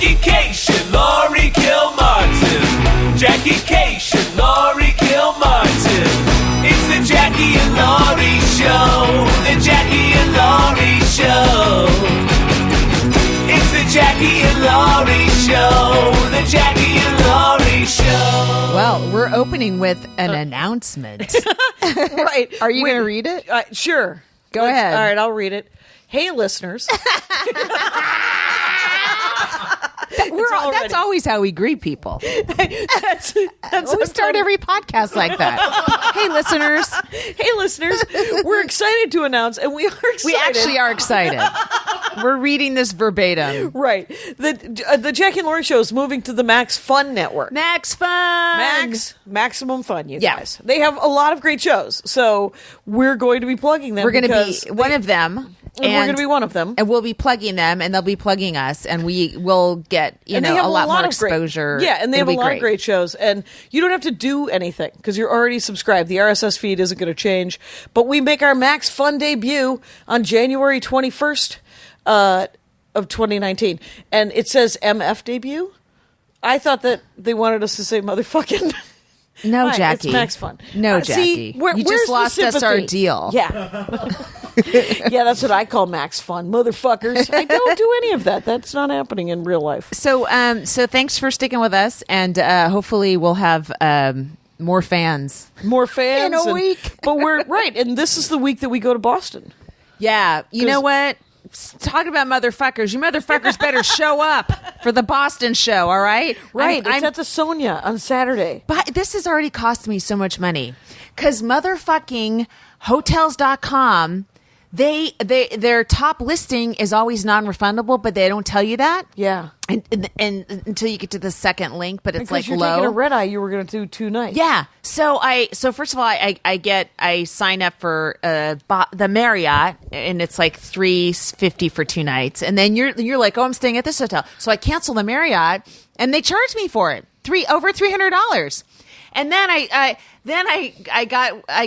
Jackie Cation, Laurie Kilmartin. Jackie Cation, Laurie Kilmartin. It's the Jackie and Laurie Show. The Jackie and Laurie Show. It's the Jackie and Laurie Show. The Jackie and Laurie Show. Well, we're opening with an announcement. Right. Are you going to read it? Sure. Go ahead. All right, I'll read it. Hey, listeners. That's always how we greet people. that's We start every podcast like that. Hey, listeners. Hey, listeners. We're excited to announce, and we are excited. We actually are excited. We're reading this verbatim. Right. The Jackie and Laurie Show is moving to the Max Fun Network. Max Fun. Maximum Fun, you guys. They have a lot of great shows, so we're going to be plugging them. We're going to be one of them. And we're going to be one of them. And we'll be plugging them, and they'll be plugging us, and we will get, a lot more exposure. And they have a lot of great shows. And you don't have to do anything because you're already subscribed. The RSS feed isn't going to change. But we make our Max Fun debut on January 21st of 2019. And it says MF debut. I thought that they wanted us to say motherfucking... No, Fine, Jackie. It's Max Fun. No, Jackie. You just lost us our deal. Yeah. Yeah, that's what I call Max Fun. Motherfuckers. I don't do any of that. That's not happening in real life. So thanks for sticking with us, and hopefully we'll have more fans. More fans. In a week. But we're right, and this is the week that we go to Boston. Yeah. You know what? Talking about motherfuckers, you motherfuckers better show up for the Boston show, all right? Right. It's at the Sonia on Saturday. But this has already cost me so much money because motherfucking hotels.com, their top listing is always non-refundable, but they don't tell you that. Yeah. And until you get to the second link, but it's because you're low. Taking a red eye, you were going to do 2 nights. Yeah. So first of all, I sign up for the Marriott, and it's like $350 for 2 nights, and then you're like, oh, I'm staying at this hotel, so I cancel the Marriott, and they charge me for it over $300, and then I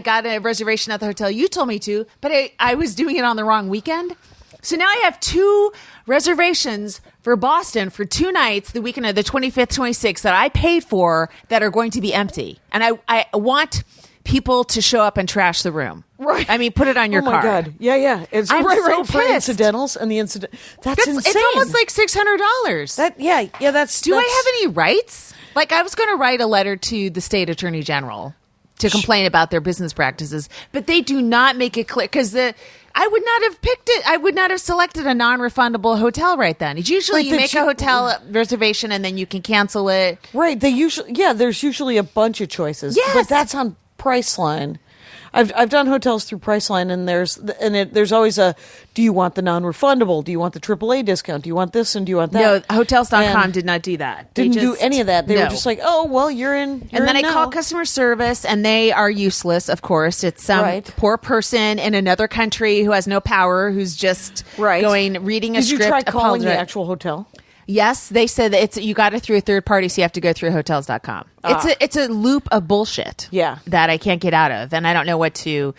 got a reservation at the hotel you told me to, but I was doing it on the wrong weekend. So now I have 2 reservations for Boston for 2 nights, the weekend of the 25th, 26th, that I paid for that are going to be empty. And I want people to show up and trash the room. Right. I mean, put it on your card. Oh, my God. Yeah. It's I'm right so for pissed. incidentals and the incident. That's insane. It's almost like $600. Do I have any rights? Like, I was going to write a letter to the state attorney general to complain about their business practices, but they do not make it clear because I would not have picked it. I would not have selected a non-refundable hotel right then. It's usually you make a hotel reservation and then you can cancel it. Right. There's usually a bunch of choices. Yes. But that's on Priceline. I've done hotels through Priceline, and there's always a, do you want the non-refundable? Do you want the AAA discount? Do you want this and do you want that? No, hotels.com did not do that. Didn't do any of that. They were just like, oh, well, you're in. And then I call customer service, and they are useless, of course. It's some poor person in another country who has no power, who's just reading a script. Did you try calling the actual hotel? Yes, they said that you got it through a third party, so you have to go through hotels.com. It's a loop of bullshit. Yeah. That I can't get out of, and I don't know what to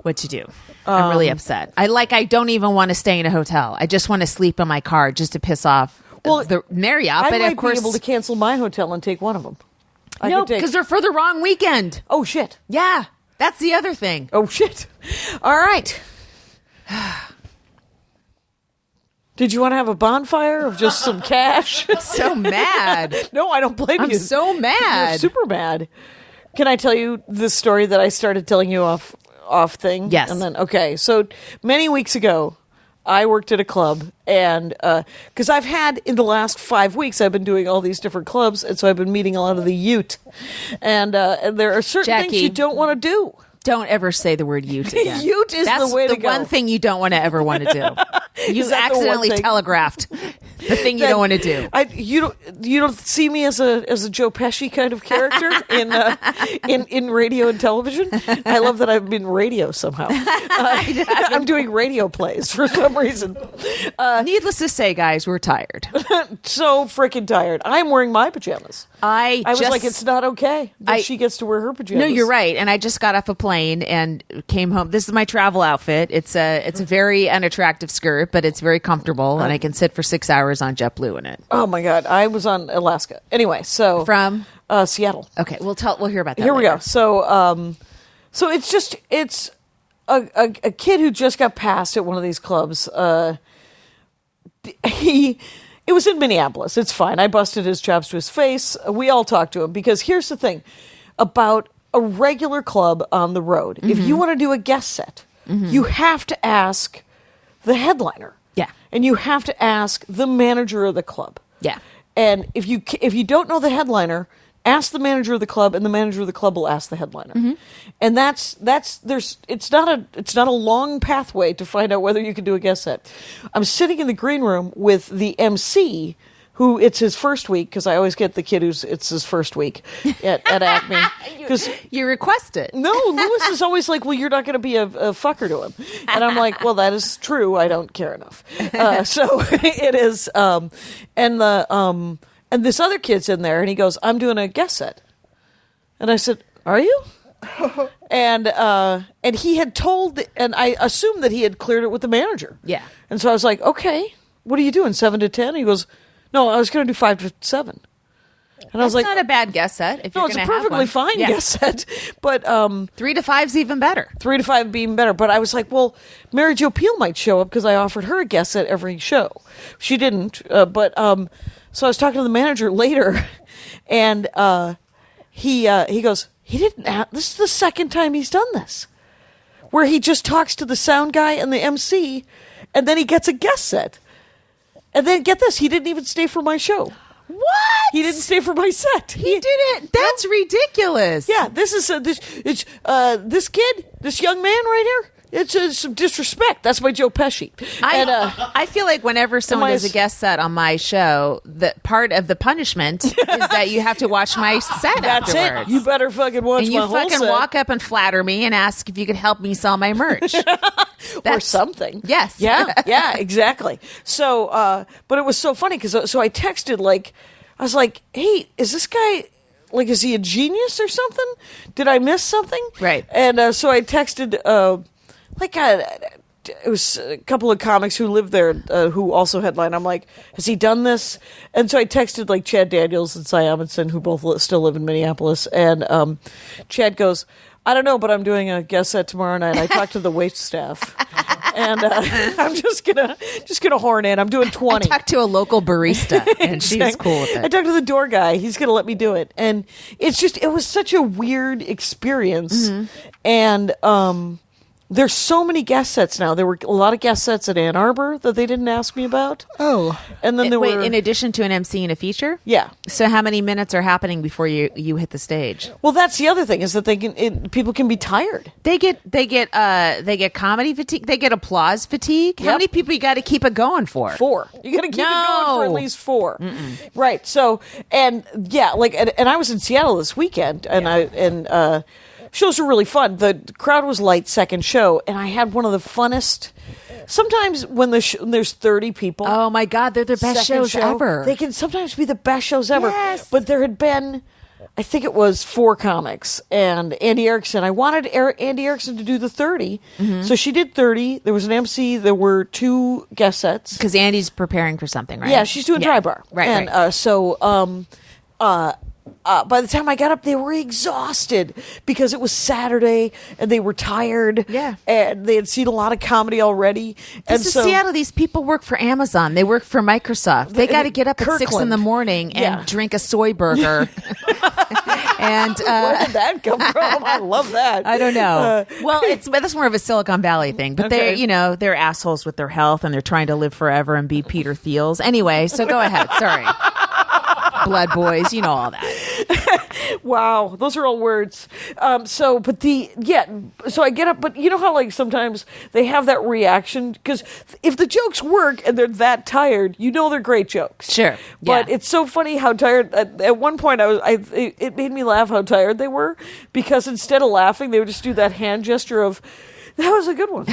do. I'm really upset. I don't even want to stay in a hotel. I just want to sleep in my car just to piss off the Marriott. I but might of course, be able to cancel my hotel and take one of them. No, because they're for the wrong weekend. Oh, shit. Yeah, that's the other thing. Oh, shit. All right. Did you want to have a bonfire of just some cash? I'm so mad. No, I don't blame you. I'm so mad. You're super mad. Can I tell you the story that I started telling you off thing? Yes. And then, okay. So many weeks ago, I worked at a club, and because I've had, in the last 5 weeks, I've been doing all these different clubs, and so I've been meeting a lot of the youth. And there are certain things you don't want to do. Don't ever say the word ute again. Ute is the way to go. That's the one thing you don't want to ever want to do. You accidentally telegraphed the thing you don't want to do. You don't see me as a Joe Pesci kind of character in radio and television. I love that I'm in radio somehow. I'm doing radio plays for some reason. Needless to say, guys, we're tired. So freaking tired. I'm wearing my pajamas. I was like, it's not okay that she gets to wear her pajamas. No, you're right. And I just got off a plane and came home. This is my travel outfit. It's a very unattractive skirt, but it's very comfortable, and I can sit for 6 hours on JetBlue in it. Oh my God, I was on Alaska. Anyway, so From Seattle. Okay, we'll hear about that. Here we later. go. So it's a kid who just got passed at one of these clubs. It was in Minneapolis. It's fine. I busted his chops to his face. We all talked to him because here's the thing about a regular club on the road. If you want to do a guest set, you have to ask the headliner. Yeah. And you have to ask the manager of the club. Yeah. And if you don't know the headliner, ask the manager of the club, and the manager of the club will ask the headliner. And it's not a long pathway to find out whether you can do a guest set. I'm sitting in the green room with the MC, who it's his first week, because I always get the kid it's his first week at Acme. Because You request it. no, Lewis is always like, well, you're not going to be a fucker to him. And I'm like, well, that is true. I don't care enough. So it is. And this other kid's in there, and he goes, I'm doing a guest set. And I said, are you? And he had told, and I assumed that he had cleared it with the manager. Yeah. And so I was like, okay, what are you doing, 7 to 10? He goes, no, I was going to do 5 to 7. And I was like, not a bad guest set. If no, you're it's a gonna have perfectly one. fine Yeah. guest set. But 3 to 5's even better. 3 to 5 being better. But I was like, well, Mary Jo Peel might show up because I offered her a guest set every show. She didn't. So I was talking to the manager later, and he goes, he didn't. This is the second time he's done this, where he just talks to the sound guy and the MC, and then he gets a guest set. And then get this, he didn't even stay for my show. What? He didn't stay for my set. He didn't. That's ridiculous. Yeah, this is this kid, this young man right here. It's some disrespect. That's my Joe Pesci. I feel like whenever someone does a guest set on my show, that part of the punishment is that you have to watch my set That's afterwards. it. You better fucking watch and my you whole fucking set. walk up and flatter me and ask if you could help me sell my merch. Or something. Yes. Yeah, exactly. So, but it was so funny because I texted I was like, hey, is this guy, is he a genius or something? Did I miss something? Right. And so I texted, it was a couple of comics who lived there who also headline. I'm like, has he done this? And so I texted Chad Daniels and Cy Amundsen, who both still live in Minneapolis. And Chad goes, I don't know, but I'm doing a guest set tomorrow night. I talked to the wait staff, and I'm just gonna horn in. I'm doing 20. I talked to a local barista, and she's cool with I it. talked to the door guy. He's gonna let me do it, and it was such a weird experience, and there's so many guest sets now. There were a lot of guest sets at Ann Arbor that they didn't ask me about. Oh, and then there were in addition to an MC and a feature. Yeah. So how many minutes are happening before you hit the stage? Well, that's the other thing is that people can be tired. They get comedy fatigue. They get applause fatigue. How Yep. many people you got to keep it going for? 4. You got to keep it going for at No. least 4. Right. So, and yeah, and I was in Seattle this weekend, and shows were really fun. The crowd was light second show, and I had one of the funnest. Sometimes when there's 30 people, Oh my God, they're the best second shows show, ever. They can sometimes be the best shows ever. Yes. But there had been, I think it was 4 comics and Andy Erickson. I wanted Andy Erickson to do the 30, so she did 30. There was an MC. There were 2 guest sets. Because Andy's preparing for something, right? Yeah, she's doing dry bar. Right, and by the time I got up, they were exhausted because it was Saturday and they were tired. Yeah. And they had seen a lot of comedy already. This is Seattle. These people work for Amazon. They work for Microsoft. They got to get up at 6 in Kirkland. the morning and Yeah. drink a soy burger. And Where did that come from? I love that. I don't know. That's more of a Silicon Valley thing. But Okay. they're assholes with their health and they're trying to live forever and be Peter Thiels. Anyway, so go ahead. Sorry. Blood boys, you know all that. Wow, those are all words. So I get up, but you know how sometimes they have that reaction because if the jokes work and they're that tired, you know they're great jokes. Sure, but yeah. it's so funny how tired. At one point, it made me laugh how tired they were because instead of laughing, they would just do that hand gesture of. That was a good one.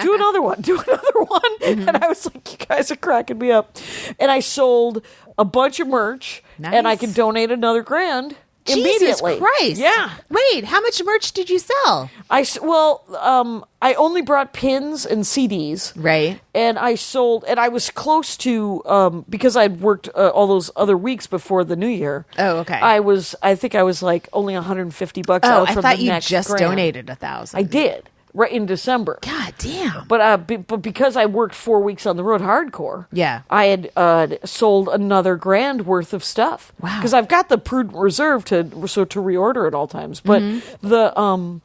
Do another one. Do another one. And I was like, you guys are cracking me up. And I sold a bunch of merch, Nice. and I can donate another $1,000 Jesus immediately. Christ. Yeah. Wait, how much merch did you sell? I only brought pins and CDs. Right. And I sold, and I was close to, because I'd worked all those other weeks before the new year. Oh, okay. I think I was like only $150 Oh, out I from thought the you next just grand. donated 1,000. I did, right in December. God damn. But because I worked 4 weeks on the road hardcore, Yeah. I had sold another grand worth of stuff. Wow. Because I've got the prudent reserve to reorder at all times. But I'm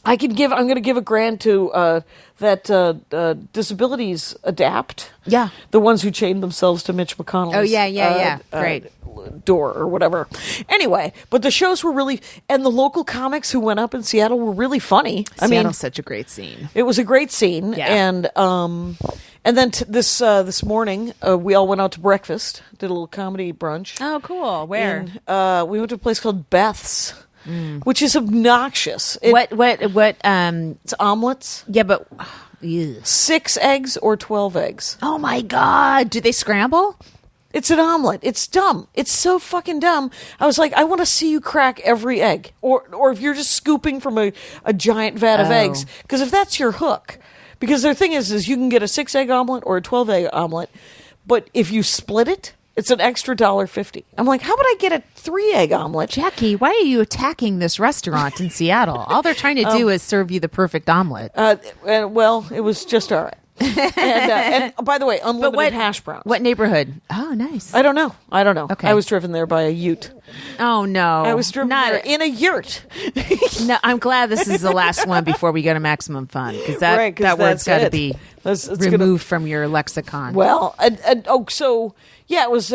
going to give a grand to that Disabilities Adapt. Yeah. The ones who chained themselves to Mitch McConnell's. Oh, yeah. Great. Door or whatever. Anyway, but the shows were really, and the local comics who went up in Seattle were really funny. Seattle's such a great scene. It was a great scene. Yeah. And then this morning, we all went out to breakfast, did a little comedy brunch. Oh, cool. Where? We went to a place called Beth's, which is obnoxious. What? It's omelets. Yeah, but. Ew. 6 eggs or 12 eggs. Oh my God. Do they scramble? It's an omelet. It's dumb. It's so fucking dumb. I was like, I want to see you crack every egg. Or if you're just scooping from a giant vat of eggs. Because if that's your hook. Because the thing is you can get a 6-egg omelet or a 12-egg omelet. But if you split it, it's an extra $1.50. I'm like, how would I get a 3-egg omelet? Jackie, why are you attacking this restaurant in Seattle? All they're trying to do is serve you the perfect omelet. Well, it was just all right. And by the way, unlimited hash browns. What neighborhood? Oh, nice. I don't know. Okay. I was driven there by a ute. Oh, no. I was driven there in a yurt. No, I'm glad this is the last one before we go to Maximum Fun, because that word's got to be removed from your lexicon. Well, it was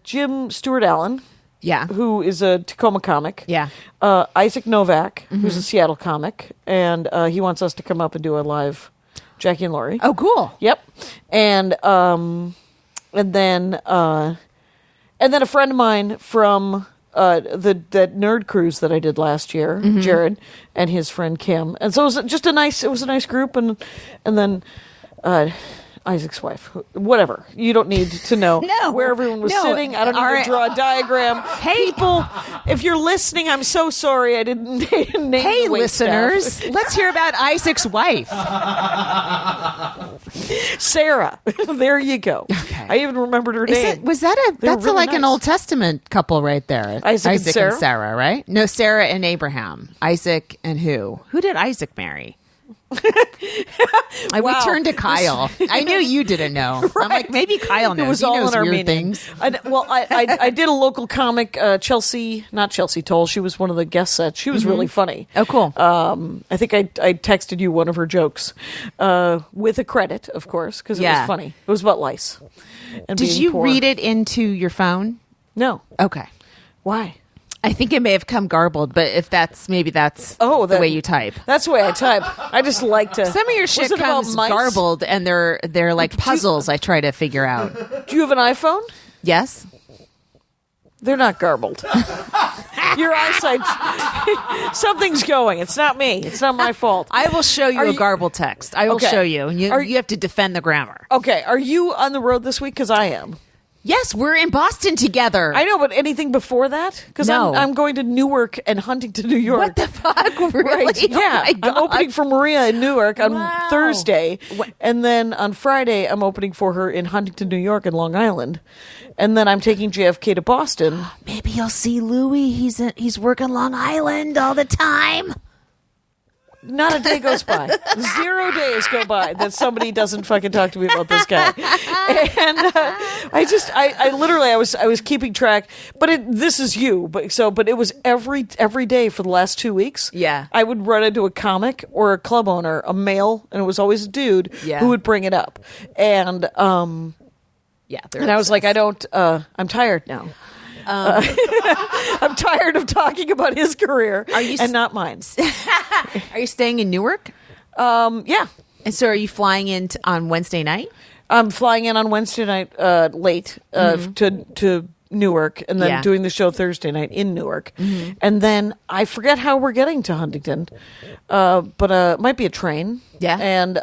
Jim Stewart Allen. Yeah. Who is a Tacoma comic. Yeah. Isaac Novak, who's a Seattle comic. And he wants us to come up and do a live Jackie and Laurie. Oh, cool. Yep. And then a friend of mine from that nerd cruise that I did last year, Jared, and his friend Kim. And so it was a nice group, and then Isaac's wife, whatever. You don't need to know where everyone was sitting. I don't need to draw a diagram. Hey, people, if you're listening, I'm so sorry I didn't name Hey, the wait listeners, staff. let's hear about Isaac's wife. Sarah. There you go. Okay. I even remembered her name. Really like an nice. Old Testament couple right there. Isaac and Sarah, right? No, Sarah and Abraham. Isaac and who? Who did Isaac marry? We turned to Kyle. I knew you didn't know. Right. I'm like, maybe Kyle knows. It was he all knows in weird Armenian. things. I did a local comic, not Chelsea Toll. She was one of the guest sets. She was really funny. Oh, cool. I think I texted you one of her jokes with a credit, of course, because it was funny. It was about lice. And Did being you poor. read it into your phone? No. Okay. Why? I think it may have come garbled, but if that's the way you type. That's the way I type. I just like to. Some of your shit Was it about comes mice? garbled, and they're like puzzles. I try to figure out. Do you have an iPhone? Yes. They're not garbled. Your eyesight. Something's going. It's not me. It's not my fault. I will show you a garbled text. I will show you. You have to defend the grammar. Okay. Are you on the road this week? Because I am. Yes, we're in Boston together. I know, but anything before that? Because No. I'm going to Newark and Huntington, New York. What the fuck? Really? Right. Yeah. Oh my I'm opening for Maria in Newark on Wow. Thursday. And then on Friday, I'm opening for her in Huntington, New York and Long Island. And then I'm taking JFK to Boston. Maybe you'll see Louis. He's working Long Island all the time. Not a day goes by. 0 days go by that somebody doesn't fucking talk to me about this guy. And I was keeping track. But this is you. But it was every day for the last 2 weeks. Yeah. I would run into a comic or a club owner, a male, and it was always a dude who would bring it up. And and I was like, I'm tired now. I'm tired of talking about his career and not mine. Are you staying in Newark? Yeah. And so are you flying in on Wednesday night? I'm flying in on Wednesday night late to Newark and then doing the show Thursday night in Newark. Mm-hmm. And then I forget how we're getting to Huntington, but it might be a train. Yeah. And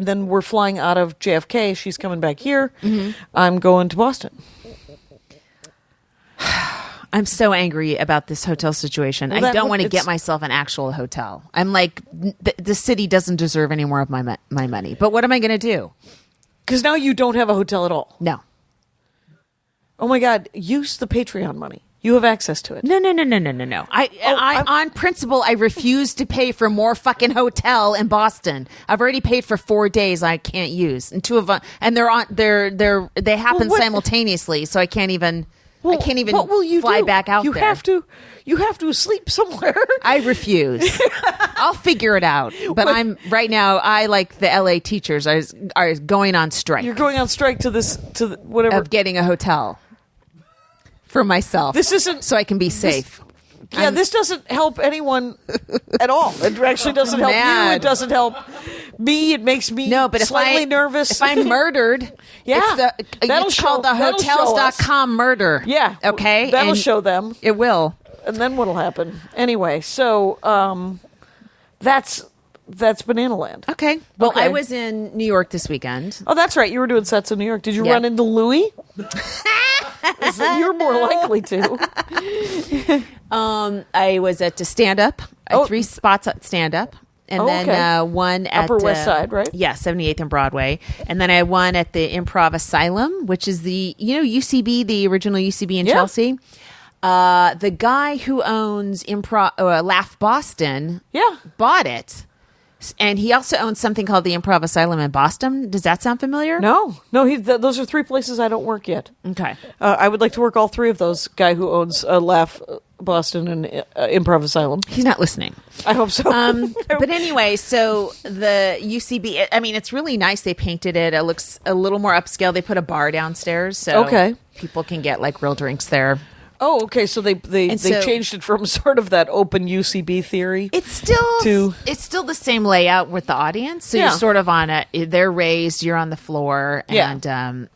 then we're flying out of JFK. She's coming back here. Mm-hmm. I'm going to Boston. I'm so angry about this hotel situation. Well, I don't want to it's- get myself an actual hotel. I'm like, the city doesn't deserve any more of my money. But what am I going to do? Because now you don't have a hotel at all. No. Oh my God! Use the Patreon money. You have access to it. No. On principle, I refuse to pay for more fucking hotel in Boston. I've already paid for 4 days I can't use, and two of them, and they happen simultaneously, so I can't even. I can't even what will you fly do? back out you there. You have to sleep somewhere. I refuse. I'll figure it out. But I'm right now. I like the LA teachers are going on strike. You're going on strike to whatever of getting a hotel for myself. This isn't so I can be safe. This doesn't help anyone at all. It actually doesn't help you. Mad. It doesn't help me. It makes me slightly nervous. If I'm murdered, it's called the hotels.com murder. Yeah. Okay. That'll show them. It will. And then what'll happen? Anyway, so that's Banana Land. Okay. Well, Okay. I was in New York this weekend. Oh, that's right. You were doing sets in New York. Did you run into Louis? You're more likely to. I was at the stand up. I had 3 spots at stand up. And then one at Upper West Side, right? Yeah, 78th and Broadway. And then I had one at the Improv Asylum, which is the UCB, the original UCB in Chelsea. The guy who owns Laugh Boston bought it. And he also owns something called the Improv Asylum in Boston. Does that sound familiar? No. Those are 3 places I don't work yet. Okay. I would like to work all 3 of those. Guy who owns Laugh Boston and Improv Asylum. He's not listening. I hope so. But anyway, so the UCB, I mean, it's really nice. They painted it. It looks a little more upscale. They put a bar downstairs, so people can get like real drinks there. Oh, okay. So they changed it from sort of that open UCB theory. It's still the same layout with the audience. So you're sort of they're raised, you're on the floor, and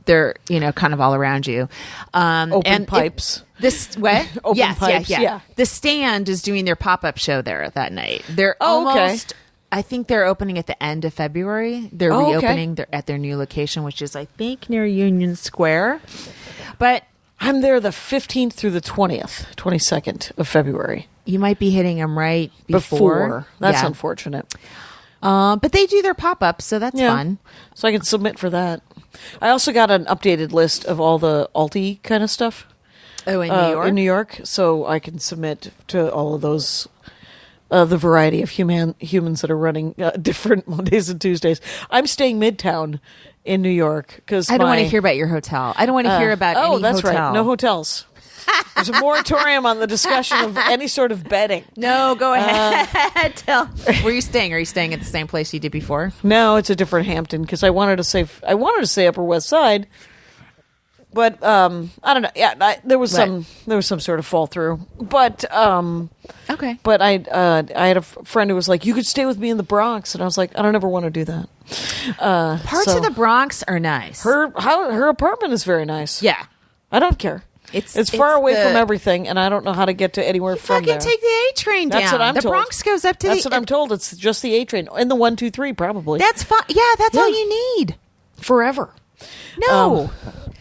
they're kind of all around you. Open pipes. Open pipes. Yeah. The Stand is doing their pop-up show there that night. They're okay. I think they're opening at the end of February. They're reopening at their new location, which is I think near Union Square. But I'm there the 15th through the 22nd of February. You might be hitting them right before. That's unfortunate. But they do their pop-ups, so that's fun. So I can submit for that. I also got an updated list of all the alti kind of stuff. Oh, in New York? In New York, so I can submit to all of those, the variety of humans that are running different Mondays and Tuesdays. I'm staying Midtown in New York because I don't want to hear about your hotel. I don't want to hear about any that's hotel. right. No hotels. There's a moratorium on the discussion of any sort of bedding. No, go ahead. Tell. Where are you staying? Are you staying at the same place you did before? No, it's a different Hampton because I wanted to say Upper West Side, but I don't know. Yeah, there was some sort of fall through, but okay. But I had a friend who was like, "You could stay with me in the Bronx," and I was like, "I don't ever want to do that." Parts of the Bronx are nice. Her apartment is very nice. Yeah, I don't care. It's far away from everything, and I don't know how to get to anywhere from there. Fucking take the A train down. That's what I'm told. The Bronx goes up to That's what I'm told. It's just the A train and the 123 probably. That's fine. Yeah, that's all you need. Forever. No,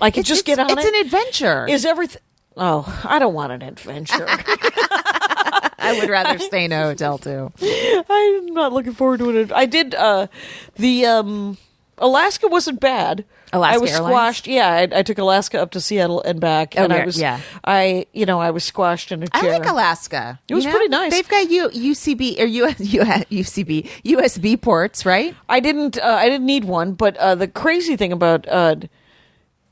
I could just get on it. It's an adventure. Is everything? Oh, I don't want an adventure. I would rather stay in a hotel too. I'm not looking forward to it. I did the Alaska wasn't bad. Alaska I was Airlines? squashed. Yeah, I took Alaska up to Seattle and back, and I was squashed in a chair. I like Alaska. It was pretty nice. They've got UCB or UCB USB ports, right? I didn't need one, but the crazy thing about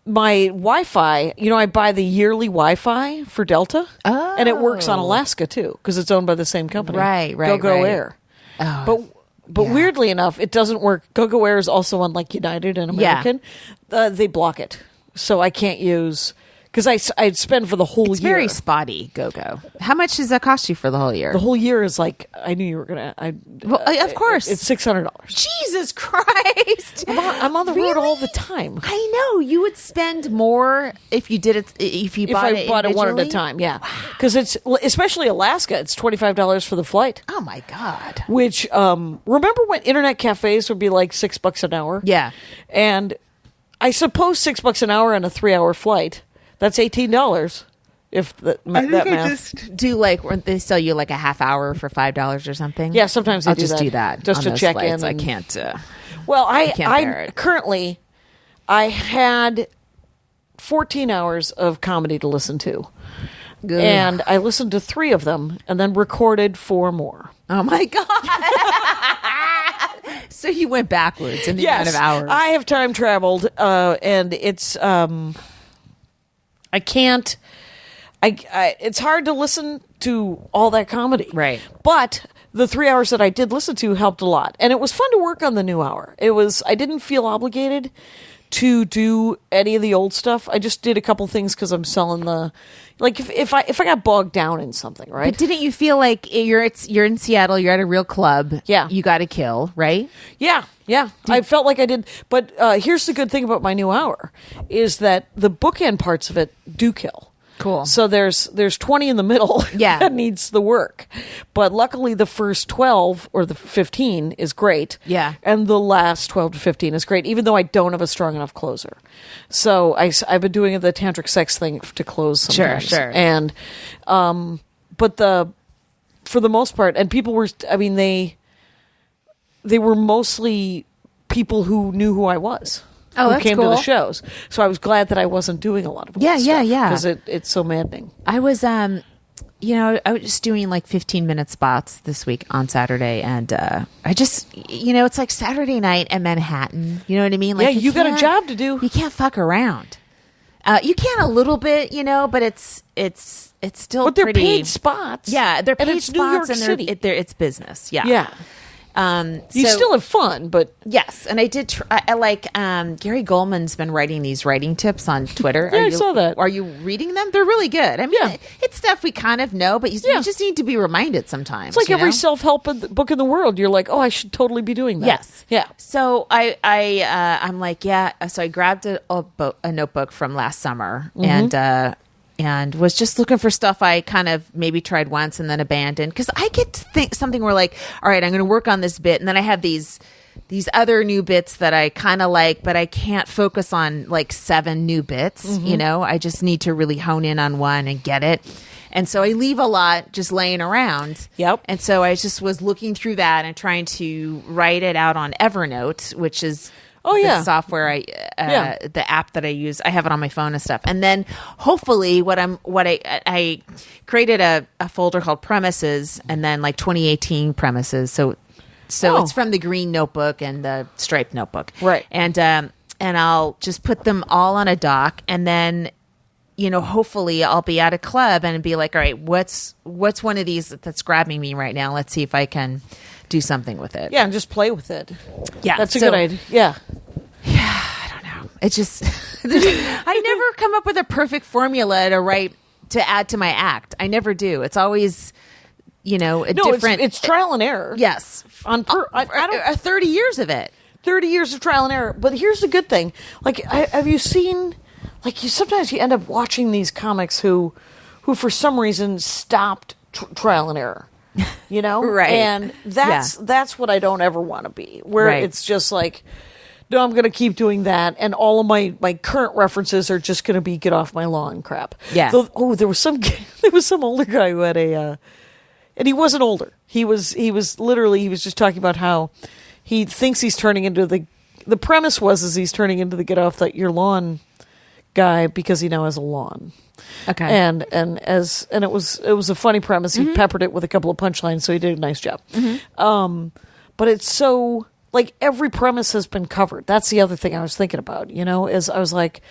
my Wi-Fi, I buy the yearly Wi-Fi for Delta, and it works on Alaska too because it's owned by the same company, right? Go Air. Oh. But weirdly enough, it doesn't work. Go Air is also on like United and American. They block it, so I can't use because I'd spend for the whole year. It's very spotty. Go. How much does that cost you for the whole year? The whole year is like I knew you were gonna. Of course, it's $600. Jesus Christ! I'm on the road all the time. I know you would spend more if you did it. If I bought it one at a time, yeah. Because it's especially Alaska. It's $25 for the flight. Oh my God! Which remember when internet cafes would be like $6 an hour? Yeah, and I suppose $6 an hour on a 3-hour flight. That's $18. if that I think that I math. just do like when they sell you like a half hour for $5 or something. Yeah, sometimes they I'll do just that. do that Just on to those check flights. in I and- can't. Well, can't bear I it. currently I had 14 hours of comedy to listen to. Ugh. And I listened to 3 of them and then recorded 4 more. Oh my god! So you went backwards in the amount of hours. I have time traveled, and it's I can't. I it's hard to listen to all that comedy, Right. But the 3 hours that I did listen to helped a lot, and it was fun to work on the new hour. I didn't feel obligated to do any of the old stuff. I just did a couple things because I'm selling the, like if I got bogged down in something, right? But didn't you feel like you're in Seattle? You're at a real club. Yeah. You got to kill, right? Yeah. I felt like I did. But here's the good thing about my new hour is that the bookend parts of it do kill. Cool. So there's 20 in the middle Yeah. that needs the work. But luckily the first 12 or the 15 is great. Yeah. And the last 12 to 15 is great, even though I don't have a strong enough closer. So I've been doing the tantric sex thing to close sometimes. Sure. And, but for the most part, and people were, I mean, they were mostly people who knew who I was. Oh, who that's came to the cool. shows. So I was glad that I wasn't doing a lot of Yeah. because it's so maddening. I was, I was just doing like 15-minute spots this week on Saturday, and I just, it's like Saturday night in Manhattan. You know what I mean? Like, Yeah, you got a can't- job to do. You can't fuck around. You can a little bit, but it's still But they're pretty paid spots. Yeah, they're and paid it's spots, New York and City. it's business. Yeah, Yeah. You so- still have fun, but Yes, and I did. I like Gary Goldman's been writing these writing tips on Twitter. Yeah, I saw that. Are you reading them? They're really good. I mean, Yeah. it's stuff we kind of know, but you just need to be reminded sometimes. it's like you every know? self-help book in the world. You're like, oh, I should totally be doing that. Yes. Yeah. So I'm like, yeah. So I grabbed a notebook from last summer and was just looking for stuff I kind of maybe tried once and then abandoned, because I get to think something where like, all right, I'm going to work on this bit, and then I have these other new bits that I kind of like, but I can't focus on like 7 new bits. I just need to really hone in on one and get it. And so I leave a lot just laying around. Yep. And so I just was looking through that and trying to write it out on Evernote, which is the software the app that I use. I have it on my phone and stuff. And then hopefully I created a folder called Premises, and then like 2018 Premises. So it's from the green notebook and the striped notebook. Right. And I'll just put them all on a doc, and then hopefully I'll be at a club and be like, all right, what's one of these that's grabbing me right now? Let's see if I can do something with it. Yeah, and just play with it. Yeah, That's a good idea. Yeah. I don't know. It's just I never come up with a perfect formula to add to my act. I never do. It's always different. It's trial and error. Yes, I don't 30 years of it. 30 years of trial and error. But here's the good thing. Like, have you seen, like, sometimes you end up watching these comics who for some reason stopped trial and error, Right. And that's what I don't ever want to be, where Right. it's just like, no, I'm going to keep doing that, and all of my current references are just going to be get off my lawn crap. Yeah. There was some older guy who had and he wasn't older. He was just talking about how he thinks he's turning into the premise is he's turning into the get off your lawn guy because he now has a lawn. Okay. And it was a funny premise. He peppered it with a couple of punchlines, so he did a nice job. But it's so, like, every premise has been covered. That's the other thing I was thinking about, is I was like,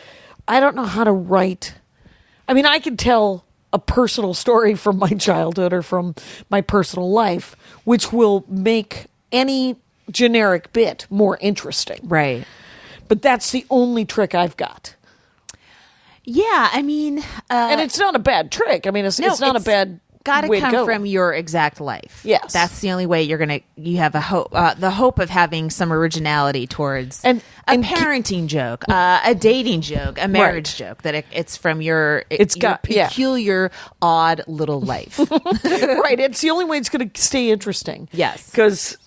I don't know how to write. I mean, I can tell a personal story from my childhood or from my personal life, which will make any generic bit more interesting. Right. But that's the only trick I've got. Yeah, I mean, and it's not a bad trick. I mean, it's not a bad got to way come go. from your exact life. Yes. That's the only way you have a hope, the hope of having some originality towards and parenting joke, a dating joke, a marriage joke, that it's from your peculiar, odd little life. Right. It's the only way it's going to stay interesting. Yes. Because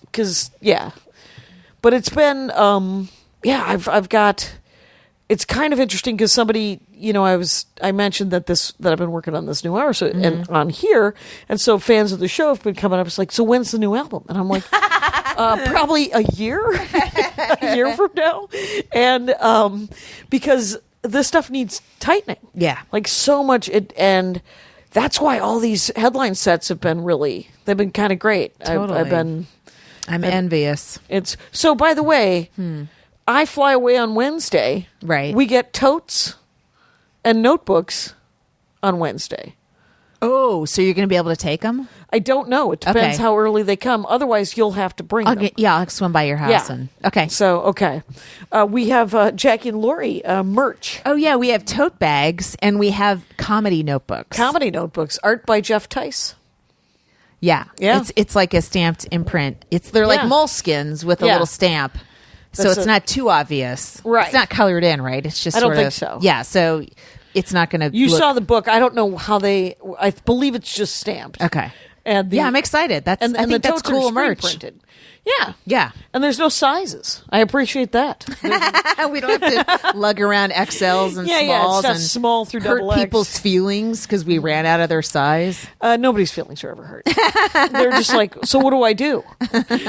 but it's been, I've got, it's kind of interesting because somebody, I mentioned that I've been working on this new hour, so and on here, and so fans of the show have been coming up. It's like, so when's the new album? And I'm like, probably a year from now, and because this stuff needs tightening. Yeah, like so much, and that's why all these headline sets have been they've been kind of great. Totally. I'm envious. It's so. By the way, I fly away on Wednesday. Right, we get totes and notebooks on Wednesday. Oh, so you're going to be able to take them? I don't know. It depends how early they come. Otherwise, you'll have to bring them. I'll swim by your house. Yeah. And okay. So, we have Jackie and Laurie merch. Oh, yeah. We have tote bags and we have comedy notebooks. Comedy notebooks. Art by Jeff Tice. Yeah. Yeah. It's like a stamped imprint. They're like moleskins with a little stamp. So it's not too obvious. Right. It's not colored in, right? It's just I don't think so. Yeah. So it's not going to You saw the book. I don't know how I believe it's just stamped. Okay. And I'm excited. I think the that's totes cool are merch. printed. Yeah. Yeah. And there's no sizes. I appreciate that. We don't have to lug around XLs and smalls it's not and small through hurt double X. people's feelings because we ran out of their size. Nobody's feelings are ever hurt. They're just like, so what do I do?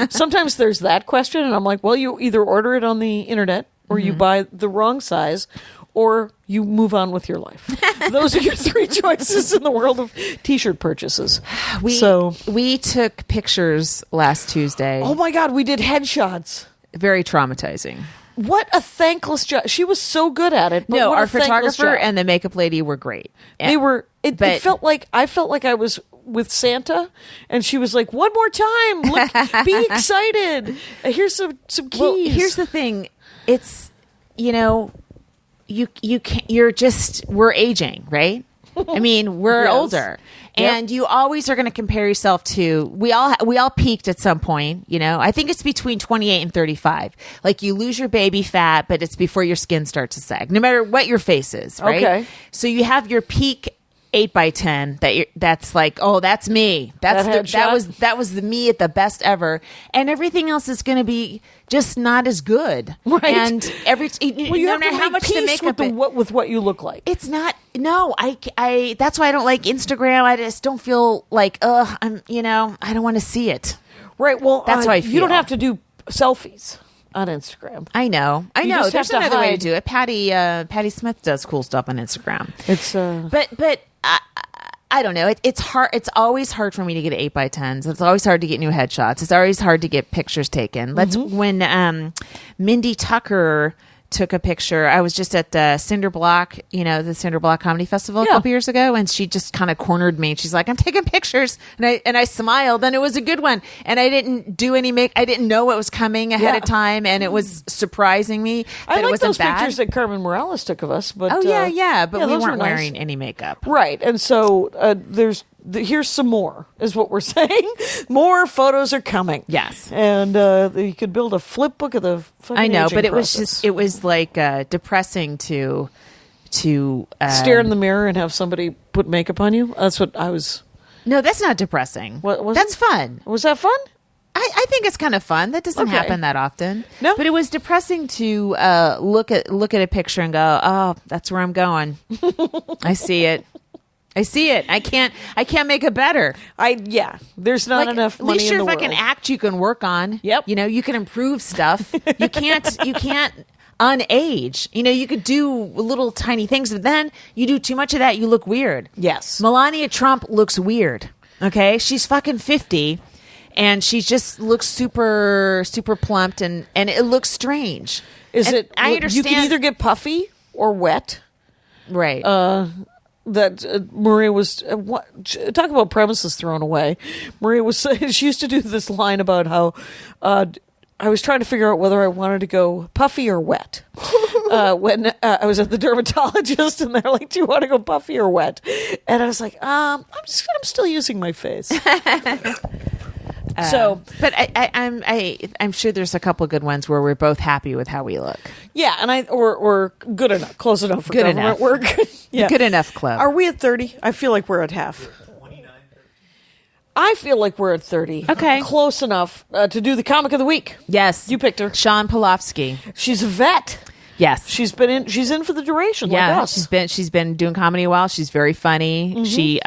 Sometimes there's that question, and I'm like, well, you either order it on the internet or you buy the wrong size, or you move on with your life. Those are your three choices in the world of T-shirt purchases. We took pictures last Tuesday. Oh my God, we did headshots. Very traumatizing. What a thankless job. She was so good at it. But No, what our a thankless photographer job. and the makeup lady were great. They were. It felt like I was with Santa, and she was like, "One more time, look, be excited. Here's some keys." Well, here's the thing. It's you can't. We're aging, right? I mean, we're Yes. older. And you always are going to compare yourself to. We all peaked at some point. I think it's between 28 and 35. Like you lose your baby fat, but it's before your skin starts to sag. No matter what your face is, right? Okay. So you have your peak 8x10 that's like, oh, that's me. That was the me at the best ever, and everything else is going to be just not as good. Right. And you no have matter to how make much the peace makeup with what you look like. it's not. No, I. That's why I don't like Instagram. I just don't feel like, I don't want to see it. Right. Well, That's how I feel. You don't have to do selfies on Instagram. I know. You just There's have to another way to hide. do it. Patty Smith does cool stuff on Instagram. It's But I don't know. It's hard. It's always hard for me to get 8x10s. It's always hard to get new headshots. It's always hard to get pictures taken. That's when Mindy Tucker took a picture. I was just at the Cinder Block, the Cinder Block Comedy Festival a couple years ago, and she just kind of cornered me. She's like, "I'm taking pictures," and I smiled, and it was a good one. And I didn't do any I didn't know what was coming ahead of time, and it was surprising me that I it like wasn't those bad. pictures that Carmen Morales took of us. But but we those were weren't nice. wearing any makeup. Right, and so here's some more, is what we're saying. More photos are coming. Yes. And you could build a flip book of the fucking I know, aging but it process. was like depressing to Stare in the mirror and have somebody put makeup on you. That's what I was. No, that's not depressing. What was That's it? fun. Was that fun? I think it's kind of fun. That doesn't Okay. happen that often. No. But it was depressing to look at a picture and go, "Oh, that's where I'm going." I see it. I can't make it better. There's not enough At money least in you're the a fucking world. act you can work on. Yep. You can improve stuff. You can't unage. You could do little tiny things, but then you do too much of that, you look weird. Yes. Melania Trump looks weird. Okay? She's fucking 50 and she just looks super super plumped and it looks strange. I understand You can either get puffy or wet. right. That Maria was talk about premises thrown away. Maria was she used to do this line about how I was trying to figure out whether I wanted to go puffy or wet when I was at the dermatologist, and they're like, "Do you want to go puffy or wet?" And I was like, I'm still using my face." But I'm sure there's a couple good ones where we're both happy with how we look. Yeah, and or good enough, close enough for Good government enough. work. Yeah. Good enough club. Are we at 30? I feel like we're at half. I feel like we're at 30. Okay. Close enough to do the comic of the week. Yes. You picked her. Shawn Pelofsky. She's a vet. Yes. She's in for the duration, like Yeah, us. she's been doing comedy a while. She's very funny. She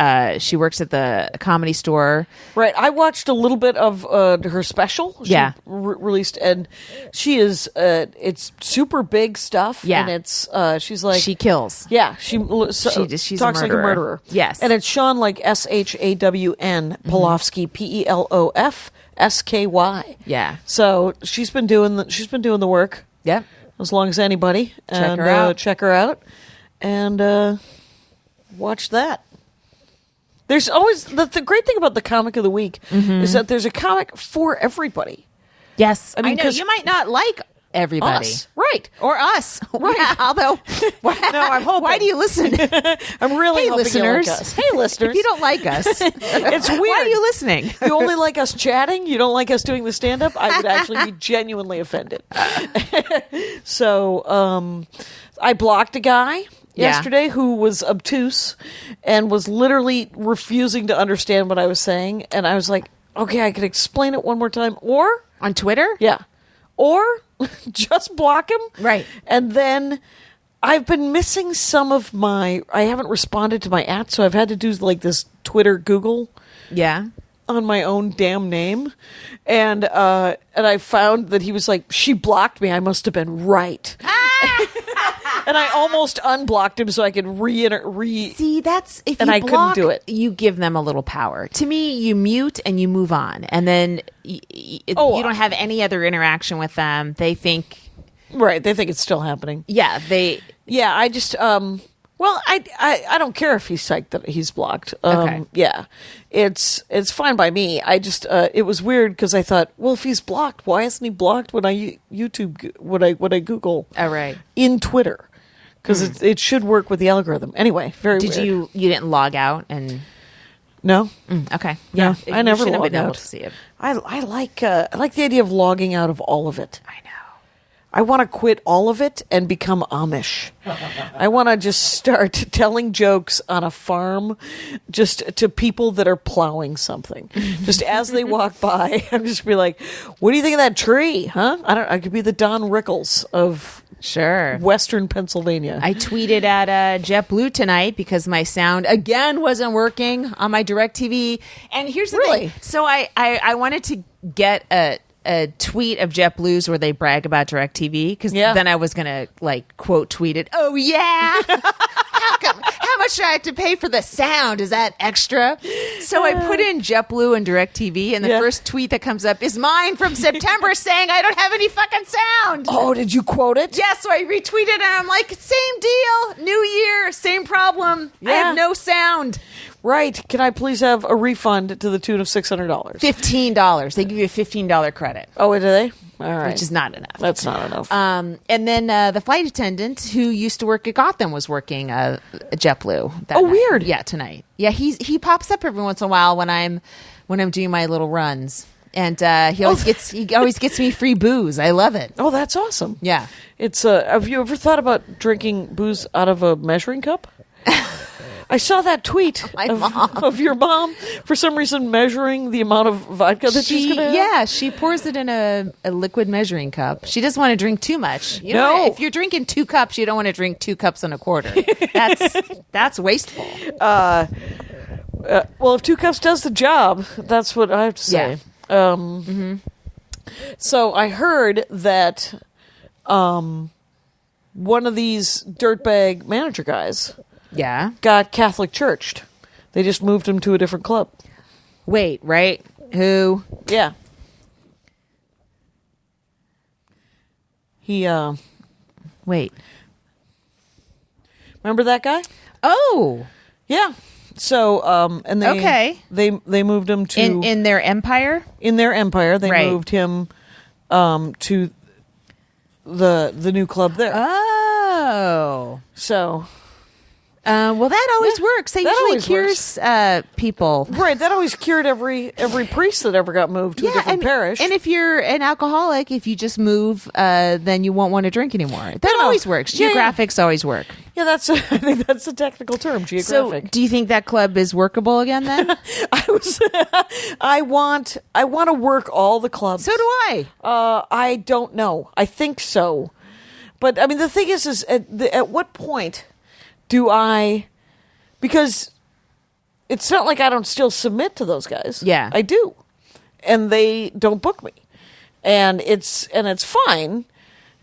works at the Comedy Store. Right. I watched a little bit of her special. She released, and she is. It's super big stuff. Yeah. And it's. She's like She kills. Yeah. She's talks a like a murderer. murderer. Yes. And it's Shawn, like SHAWN Pelofsky, PELOFSKY. Yeah. So she's been doing the work. Yep. As long as anybody. Check her out. Check her out. And watch that. There's always the great thing about the comic of the week is that there's a comic for everybody. Yes. I mean, know 'cause you might not like everybody. Us. Right. Or us. Right. Yeah, although, No, I'm hoping. why do you listen? I'm really Hey, hoping listeners. you like us. Hey, listeners. If you don't like us, It's weird. why are you listening? You only like us chatting? You don't like us doing the stand-up? I would actually be genuinely offended. So, I blocked a guy yesterday who was obtuse and was literally refusing to understand what I was saying. And I was like, okay, I could explain it one more time. Or, On Twitter? or just block him. Right. And then I've been missing some of I haven't responded to my @ so I've had to do like this Twitter Google Yeah. on my own damn name. And I found that he was like, she blocked me. I must have been right. And I almost unblocked him so I could See, that's if And you I couldn't block, do it. you give them a little power. To me, you mute and you move on, and then you don't have any other interaction with them. They think, right. They think it's still happening. yeah, I just well, I don't care if he's psyched that he's blocked. Okay. Yeah, it's fine by me. I just it was weird because I thought, well, if he's blocked, why isn't he blocked when I YouTube what I Google? Oh, right. In Twitter, because it should work with the algorithm. Anyway, very. Did weird. you didn't log out and No. okay? No, Yeah, I never you shouldn't have logged been able out. to see it. I like the idea of logging out of all of it. I know. I want to quit all of it and become Amish. I want to just start telling jokes on a farm just to people that are plowing something. Just as they walk by, I'm just be like, what do you think of that tree? Huh? I could be the Don Rickles of Sure. Western Pennsylvania. I tweeted at JetBlue tonight because my sound again wasn't working on my DirecTV. And here's the Really? thing. So I wanted to get a tweet of JetBlue's where they brag about DirecTV because then I was gonna like quote tweet it. Oh yeah, how much do I have to pay for the sound? Is that extra? So I put in JetBlue and DirecTV, and the first tweet that comes up is mine from September saying I don't have any fucking sound. Oh, did you quote it? Yeah, so I retweeted and I'm like, same deal, new year, same problem. I have no sound. Right. Can I please have a refund to the tune of $600? $15. They give you a $15 credit. Oh, do they? All right. Which is not enough. That's not enough. And then the flight attendant who used to work at Gotham was working at JetBlue. That night. Weird. Yeah, tonight. Yeah, he pops up every once in a while when I'm doing my little runs, and he always gets me free booze. I love it. Oh, that's awesome. Yeah. It's have you ever thought about drinking booze out of a measuring cup? I saw that tweet of your mom for some reason measuring the amount of vodka that she's going to have. Yeah, she pours it in a liquid measuring cup. She doesn't want to drink too much. If you're drinking 2 cups, you don't want to drink 2 cups and a quarter. That's wasteful. Well, if 2 cups does the job, that's what I have to say. Yeah. So I heard that one of these dirtbag manager guys got Catholic churched. They just moved him to a different club. Wait, right? Who? Yeah. He Wait. remember that guy? Oh. Yeah. So and they moved him to in their empire? In their empire, they Right. moved him to the new club there. Oh. So Well, that always works. That usually always cures people. right, that always cured every priest that ever got moved to a different parish. And if you're an alcoholic, if you just move, then you won't want to drink anymore. That always works. Yeah, yeah. Geographics always work. Yeah, I think that's a technical term, So, geographic. do you think that club is workable again then? I want to work all the clubs. So do I. I don't know. I think so. But I mean, the thing is at what point do I? Because it's not like I don't still submit to those guys. Yeah. I do, and they don't book me, and it's fine.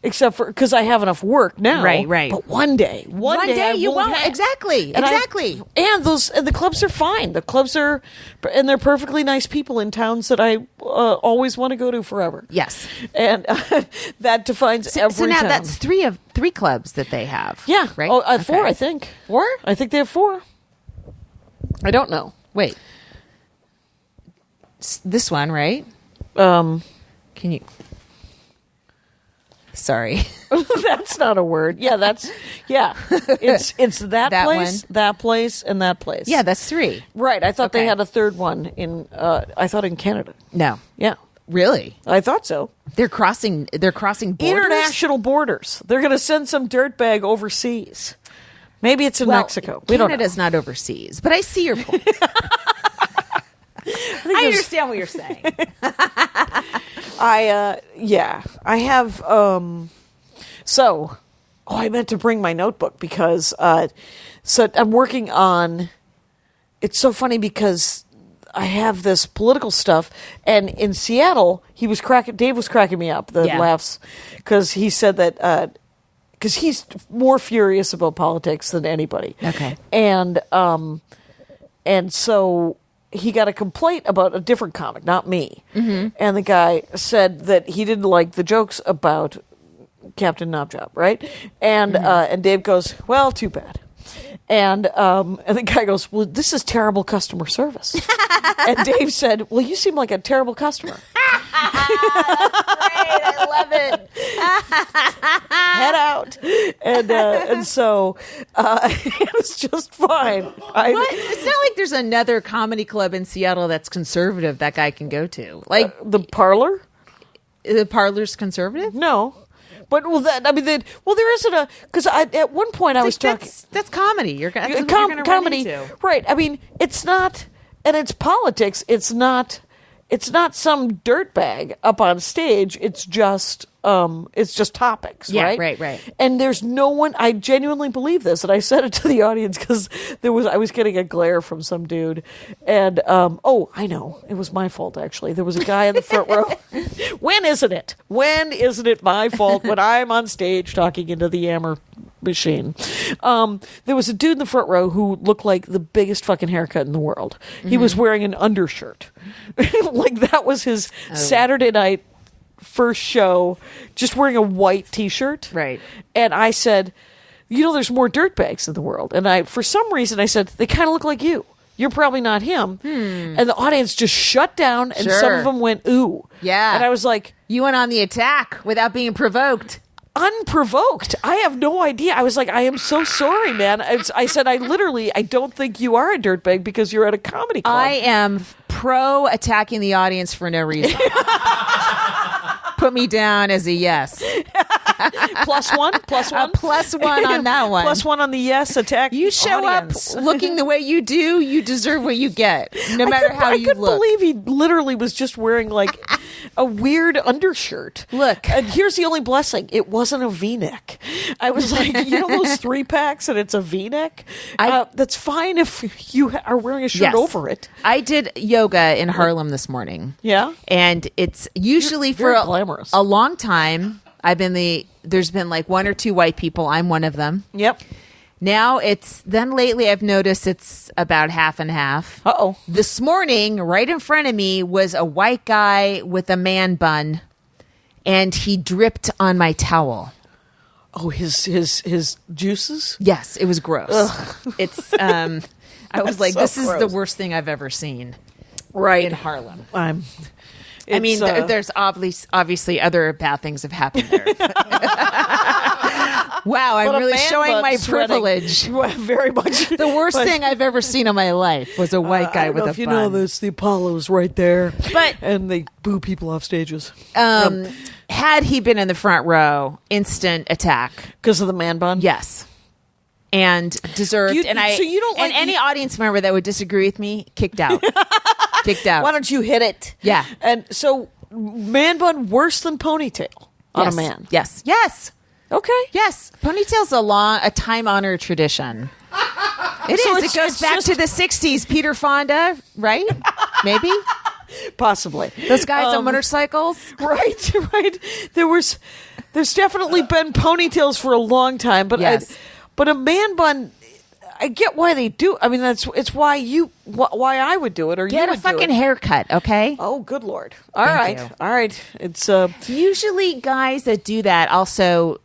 Except for because I have enough work now, right. But one day you won't. have. Exactly. And the clubs are fine. The clubs are, and they're perfectly nice people in towns that I always want to go to forever. Yes, and that defines every. So now town. that's three clubs that they have. Yeah, right. Oh, 4, I think. 4? I think they have 4. I don't know. Wait, this one, right? Can you? Sorry. That's not a word. Yeah, it's that place, one. that place, and that place. Yeah, that's 3. Right. I thought they Okay. had a third one in. I thought in Canada. No, Yeah, really. I thought so. They're crossing borders? International borders. They're going to send some dirtbag overseas. Maybe it's in Mexico. We don't know. Canada's not overseas, but I see your point. I understand what you're saying. I have I meant to bring my notebook because so I'm working on. It's so funny because I have this political stuff, and in Seattle Dave was cracking me up, the laughs, because he said that because he's more furious about politics than anybody. Okay. And so he got a complaint about a different comic, not me. Mm-hmm. And the guy said that he didn't like the jokes about Captain Knobjob, right? And and Dave goes, well, too bad. And the guy goes, well, this is terrible customer service. And Dave said, well, you seem like a terrible customer. That's great. I love it. Head out. And so it was just fine. What? It's not like there's another comedy club in Seattle that's conservative that guy can go to. Like the Parlor? The Parlor's conservative? No. But there isn't a because at one point I was talking. That's comedy. You're gonna run comedy, into. right? I mean, it's not, and it's politics. It's not some dirtbag up on stage. It's just topics, Yeah, right? right. And there's no one. I genuinely believe this, and I said it to the audience because I was getting a glare from some dude, and I know it was my fault actually. There was a guy in the front row. When isn't it? When isn't it my fault when I'm on stage talking into the Yammer machine? There was a dude in the front row who looked like the biggest fucking haircut in the world. Mm-hmm. He was wearing an undershirt, like that was his Saturday night first show, just wearing a white t-shirt. Right. And I said, there's more dirtbags in the world. And for some reason I said, they kind of look like you. You're probably not him. And the audience just shut down, and some of them went, ooh. Yeah. And I was like, you went on the attack without being provoked. Unprovoked. I have no idea. I was like, I am so sorry, man. I said, I don't think you are a dirtbag because you're at a comedy club. I am pro attacking the audience for no reason. Put me down as a yes. Plus one on that one. Plus one on the yes attack. You show audience. up looking the way you do, you deserve what you get, no matter how you look. I couldn't believe he literally was just wearing like a weird undershirt. Look. And here's the only blessing. It wasn't a V-neck. I was like, those 3-packs and it's a V-neck? That's fine if you are wearing a shirt over it. I did yoga in Harlem this morning. Yeah? And it's usually Very for glamorous. A long time. There's been like 1 or 2 white people. I'm one of them. Yep. Now lately I've noticed it's about half and half. Uh-oh. This morning, right in front of me was a white guy with a man bun, and he dripped on my towel. Oh, his juices? Yes, it was gross. Ugh. It's I was like, so this is gross. the worst thing I've ever seen. Right. In Harlem. There's obviously other bad things have happened there. Wow, I'm really showing my privilege. Very much. The worst thing I've ever seen in my life was a white guy with a bun. You know this, the Apollo's right there. But and they boo people off stages. Had he been in the front row, instant attack. Because of the man bun? Yes. And deserved. Any audience member that would disagree with me, kicked out. Kicked out. Why don't you hit it? Yeah. And so, man bun worse than ponytail on a man. Yes. Yes. Okay. Yes, ponytail's a time-honored tradition. It So is. It it's goes back just- to the 60s. Peter Fonda, right? Maybe. Possibly. Those guys on motorcycles. Right, right. There's definitely been ponytails for a long time, but Yes. but a man bun, I get why they do. I mean, it's why why I would do it, or Get you a would fucking do it. haircut, okay? Oh, good Lord! Thank you. All right. It's Usually guys that do that also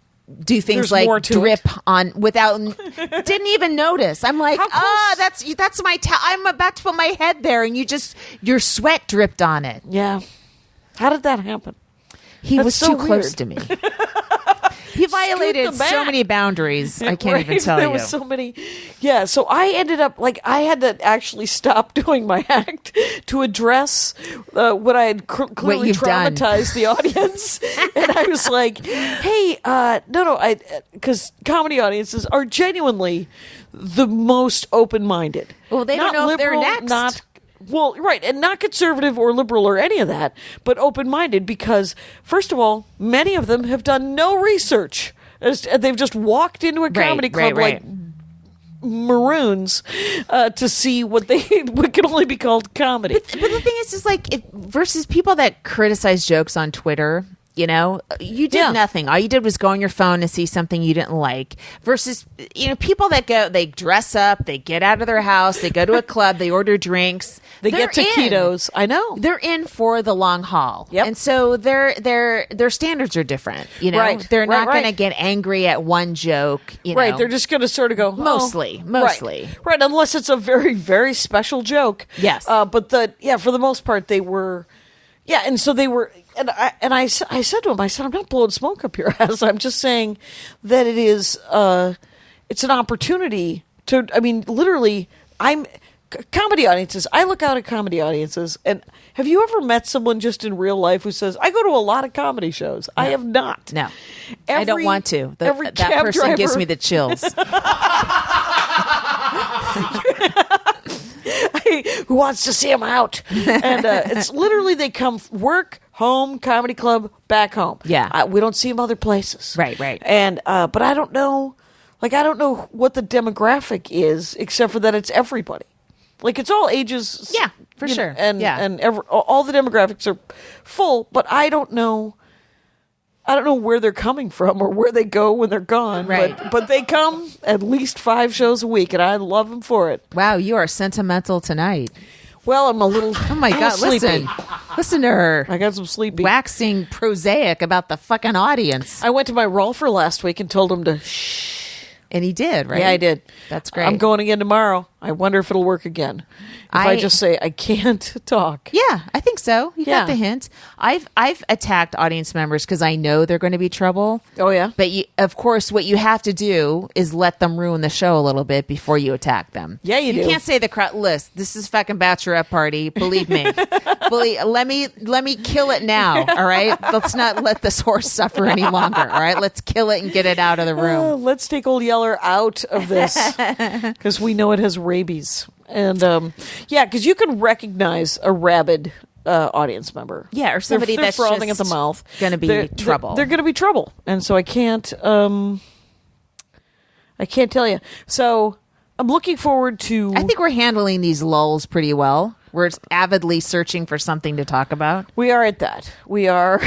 do things There's more like to drip on without didn't even notice. I'm like, How close- that's my I'm about to put my head there and your sweat dripped on it. yeah. How did that happen? He That's was so too close weird. to me. He violated the back. so many boundaries. I can't even tell there you. was so many. Yeah, so I ended up I had to actually stop doing my act to address what I had clearly you've done. traumatized the audience, and I was like, "Hey, no, because comedy audiences are genuinely the most open-minded. Well, they don't Not know if they're liberal, next. Not well, right, and not conservative or liberal or any of that, but open-minded because, first of all, many of them have done no research. They've just walked into a comedy club like maroons to see what can only be called comedy. But the thing is like versus people that criticize jokes on Twitter. You know, you did nothing. All you did was go on your phone and see something you didn't like. Versus, people that they dress up, they get out of their house, they go to a club, they order drinks, They get taquitos. I know. They're in for the long haul. Yep. And so their standards are different. Right. They're not Right. going to get angry at one joke. Right, they're just going to sort of go Mostly. right, unless it's a very very special joke. Yes. But for the most part they were, and so they were, and I said to him, I said, I'm not blowing smoke up your ass. I'm just saying that it is it's an opportunity to. I mean, literally, comedy audiences. I look out at comedy audiences, and have you ever met someone just in real life who says, "I go to a lot of comedy shows"? I have not. No. I don't want to. Every That cab person gives driver- me the chills. Who wants to see him out? And it's literally they come work, home, comedy club, back home. Yeah. We don't see them other places. Right, right. And but I don't know, I don't know what the demographic is, except for that it's everybody. Like it's all ages. Yeah, for sure. And Yeah. and all the demographics are full, but I don't know. I don't know where they're coming from or where they go when they're gone. Right. But they come at least 5 shows a week, and I love them for it. Wow, you are sentimental tonight. Well, I'm a little. Oh my God, sleepy. listen to her I got some sleepy. waxing prosaic about the fucking audience. I went to my Rolfer last week and told him to shh. And he did, right? Yeah, I did. That's great. I'm going again tomorrow. I wonder if it'll work again. If I just say I can't talk. Yeah, I think so. You Yeah. got the hint. I've attacked audience members because I know they're going to be trouble. Oh, yeah? But of course, what you have to do is let them ruin the show a little bit before you attack them. Yeah, you do. You can't say the crowd. List. This is fucking bachelorette party. Believe me. Let me kill it now. All right. Let's not let this horse suffer any longer. All right. Let's kill it and get it out of the room. Let's take old Yeller out of this because we know it has rabies. And because you can recognize a rabid audience member. Yeah, or somebody they're that's frothing at just the mouth. gonna be trouble. They're going to be trouble, and so I can't tell you. So I'm looking forward to. I think we're handling these lulls pretty well. We're avidly searching for something to talk about. we are at that. We are.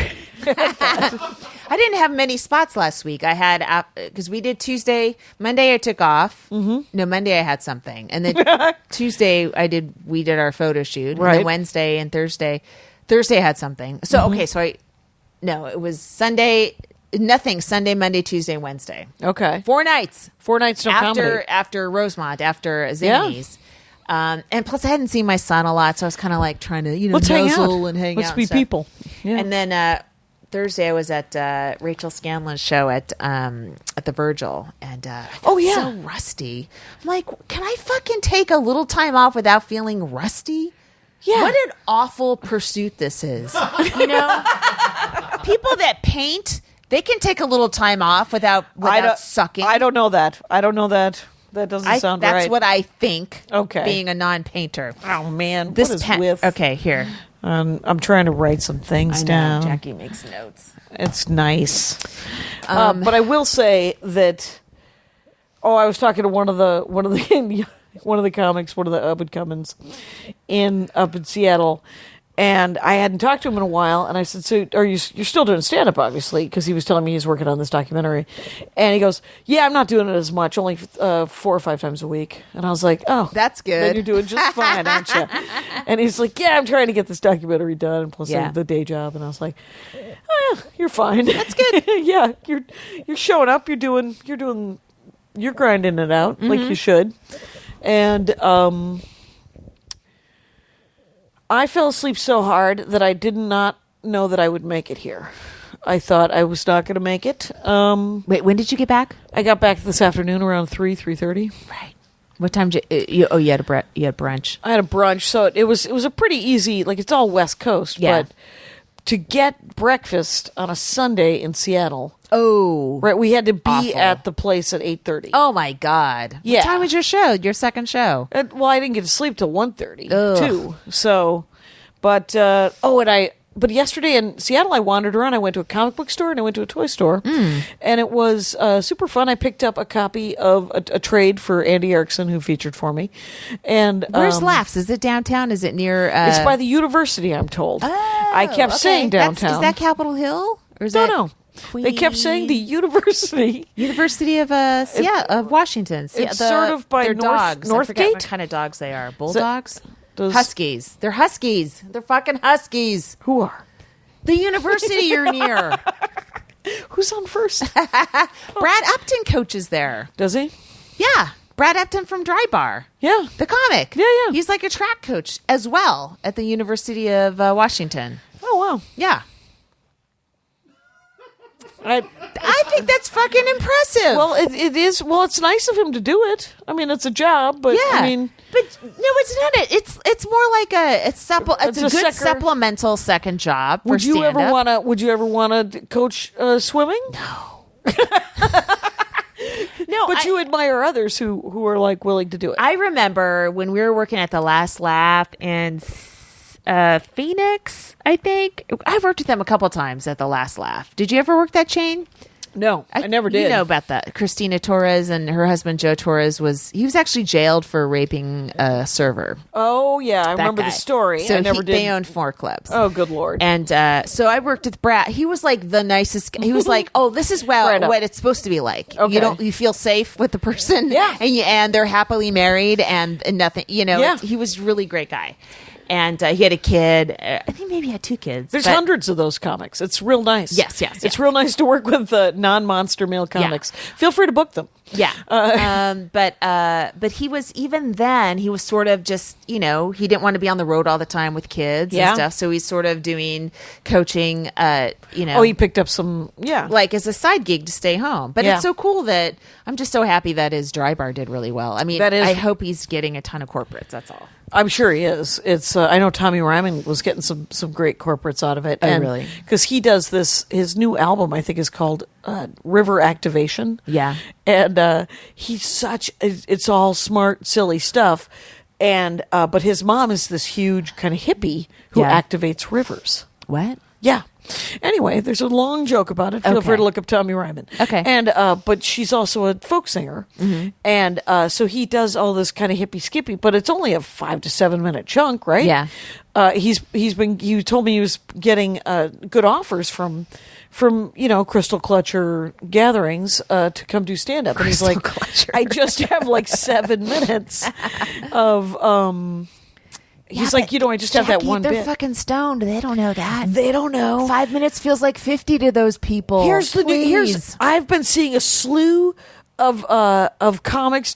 I didn't have many spots last week. I had because we did Tuesday, Monday I took off. Mm-hmm. No, Monday I had something, and then Tuesday we did our photo shoot. Right. And then Wednesday and Thursday I had something. So okay, it was Sunday. Nothing. Sunday, Monday, Tuesday, Wednesday. Okay. 4 nights. 4 nights no comedy. After Rosemont, after Zanies. And plus, I hadn't seen my son a lot, so I was kind of like trying to, Let's hang nuzzle out. and hang Let's out. be and stuff. people. Yeah. And then Thursday, I was at Rachel Scanlon's show at the Virgil, and I felt so rusty. I'm like, can I fucking take a little time off without feeling rusty? Yeah. What an awful pursuit this is. People that paint, they can take a little time off without sucking. I don't know that. That doesn't sound right. That's what I think. Okay. Being a non-painter. Oh man, This what is pen. with? Okay, here. I'm trying to write some things down. Jackie makes notes. It's nice. But I will say that. Oh, I was talking to one of the comics, one of the up and comings up in Seattle, and I hadn't talked to him in a while. And I said, "So, you're still doing stand up, obviously?" Because he was telling me he's working on this documentary, and he goes, "Yeah, I'm not doing it as much, only 4 or 5 times a week." And I was like, "Oh, that's good. Then you're doing just fine, aren't you?" And he's like, "Yeah, I'm trying to get this documentary done, and plus I Yeah. have the day job." And I was like, "Oh, yeah, you're fine. That's good. Yeah, you're showing up. You're grinding it out like you should." And I fell asleep so hard that I did not know that I would make it here. I thought I was not going to make it. Wait, when did you get back? I got back this afternoon around 3:30. Right. What time did you had brunch. I had a brunch, so it was a pretty easy. Like, it's all West Coast, Yeah. but to get breakfast on a Sunday in Seattle, Oh. right? We had to be Awful. at the place at 8:30. Oh my God. Yeah. What time was your show? Your second show? Well, I didn't get to sleep till 1:30 Ugh. too. So, but yesterday in Seattle, I wandered around. I went to a comic book store and I went to a toy store, and it was super fun. I picked up a copy of a trade for Andy Erickson, who featured for me. And Where's Laughs? Is it downtown? Is it near? it's by the university, I'm told. I kept saying downtown. Is that Capitol Hill? Or is Don't that know. They kept saying the university. University of of Washington. It's sort of by their North dogs. I forget Northgate? what kind of dogs they are. Bulldogs? Does- Huskies. They're huskies. They're fucking huskies. Who are? The university you're near. Who's on first? Brad Upton coaches there. Does he? Yeah. Brad Upton from Dry Bar. Yeah. The comic. Yeah, yeah. He's like a track coach as well at the University of Washington. Oh, wow. Yeah. I think that's fucking impressive. Well, it is. Well, it's nice of him to do it. I mean, it's a job, but yeah. I mean, but no, it's not. It's more like it's a good supplemental second job. Would for you ever stand-up. want to? Would you ever want to coach swimming? No. But you admire others who are like willing to do it. I remember when we were working at the Last Laugh in Phoenix, I think. I've worked with them a couple times at the Last Laugh. Did you ever work that chain? No, I never did. You know about that. Christina Torres and her husband Joe Torres was actually jailed for raping a server. Oh yeah, I That remember guy. the story. So I never did. They owned 4 clubs. Oh, good Lord. And so I worked with Brad. He was like the nicest guy. He was like, "Oh, this is Right up. what it's supposed to be like. Okay. You feel safe with the person, Yeah. and they're happily married and nothing. Yeah. He was a really great guy, and he had a kid. I think maybe he had 2 kids. There's but- hundreds of those comics. It's real nice. Yes. It's real nice to work with non-monster male comics. Feel free to book them. Yeah. But he was, even then, he was sort of just, he didn't want to be on the road all the time with kids Yeah. and stuff. So he's sort of doing coaching, Oh, he picked up some. Yeah. like as a side gig to stay home. But Yeah. it's so cool that I'm just so happy that his Dry Bar did really well. I mean, That is- I hope he's getting a ton of corporates. That's all. I'm sure he is. It's. I know Tommy Ryman was getting some great corporates out of it. Oh, really? Because he does this. His new album, I think, is called River Activation. Yeah. And he's such. It's all smart, silly stuff. And but his mom is this huge kind of hippie who Yeah. activates rivers. What? Yeah. Anyway, there's a long joke about it. Feel Okay. free to look up Tommy Ryman. Okay. And but she's also a folk singer, and so he does all this kind of hippie skippy, but it's only a 5 to 7 minute chunk, right? Yeah. He told me he was getting good offers from Crystal Clutcher gatherings to come do stand up, and he's like, Clutcher. I just have like 7 minutes of. He's like, I just have that Jackie, one they're bit. fucking stoned. They don't know that. They don't know. 5 minutes feels like 50 to those people. Please. I've been seeing a slew of comics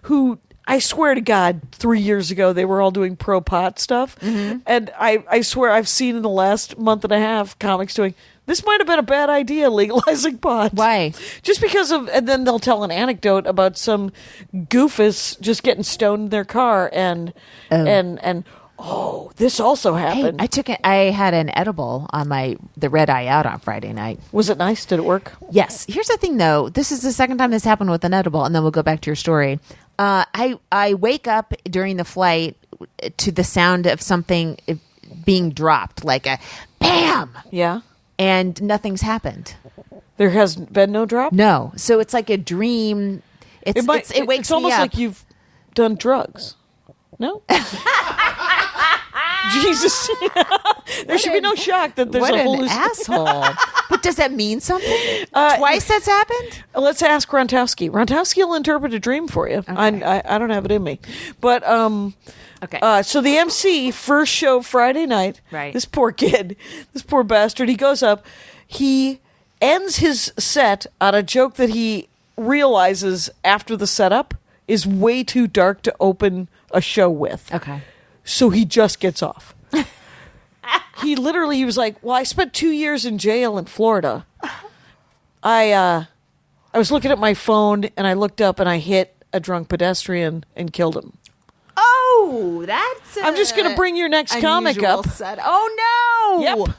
who I swear to God 3 years ago they were all doing pro pot stuff, and I swear I've seen in the last month and a half comics doing. This might have been a bad idea, legalizing pot. Why? Just because of, and then they'll tell an anecdote about some goofus just getting stoned in their car, and this also Hey, happened. I had an edible on the red eye out on Friday night. Was it nice? Did it work? Yes. Here's the thing, though. This is the second time this happened with an edible, and then we'll go back to your story. I wake up during the flight to the sound of something being dropped, like a bam, Yeah. and nothing's happened. There has been no drop? No, so it's like a dream. It wakes it's almost me up. like you've done drugs. No? Jesus. There should be no shock that there's what a whole an asshole. But does that mean something? Twice that's happened? Let's ask Rontowski. Rontowski will interpret a dream for you. Okay. I don't have it in me. But Okay. so the MC, first show Friday night, Right. this poor kid, this poor bastard, he goes up, he ends his set on a joke that he realizes after the setup is way too dark to open a show with. Okay. So he just gets off. He was like, well, I spent 2 years in jail in Florida. I was looking at my phone and I looked up and I hit a drunk pedestrian and killed him. Oh, that's I'm just going to bring your next comic up. Oh, no. Yep.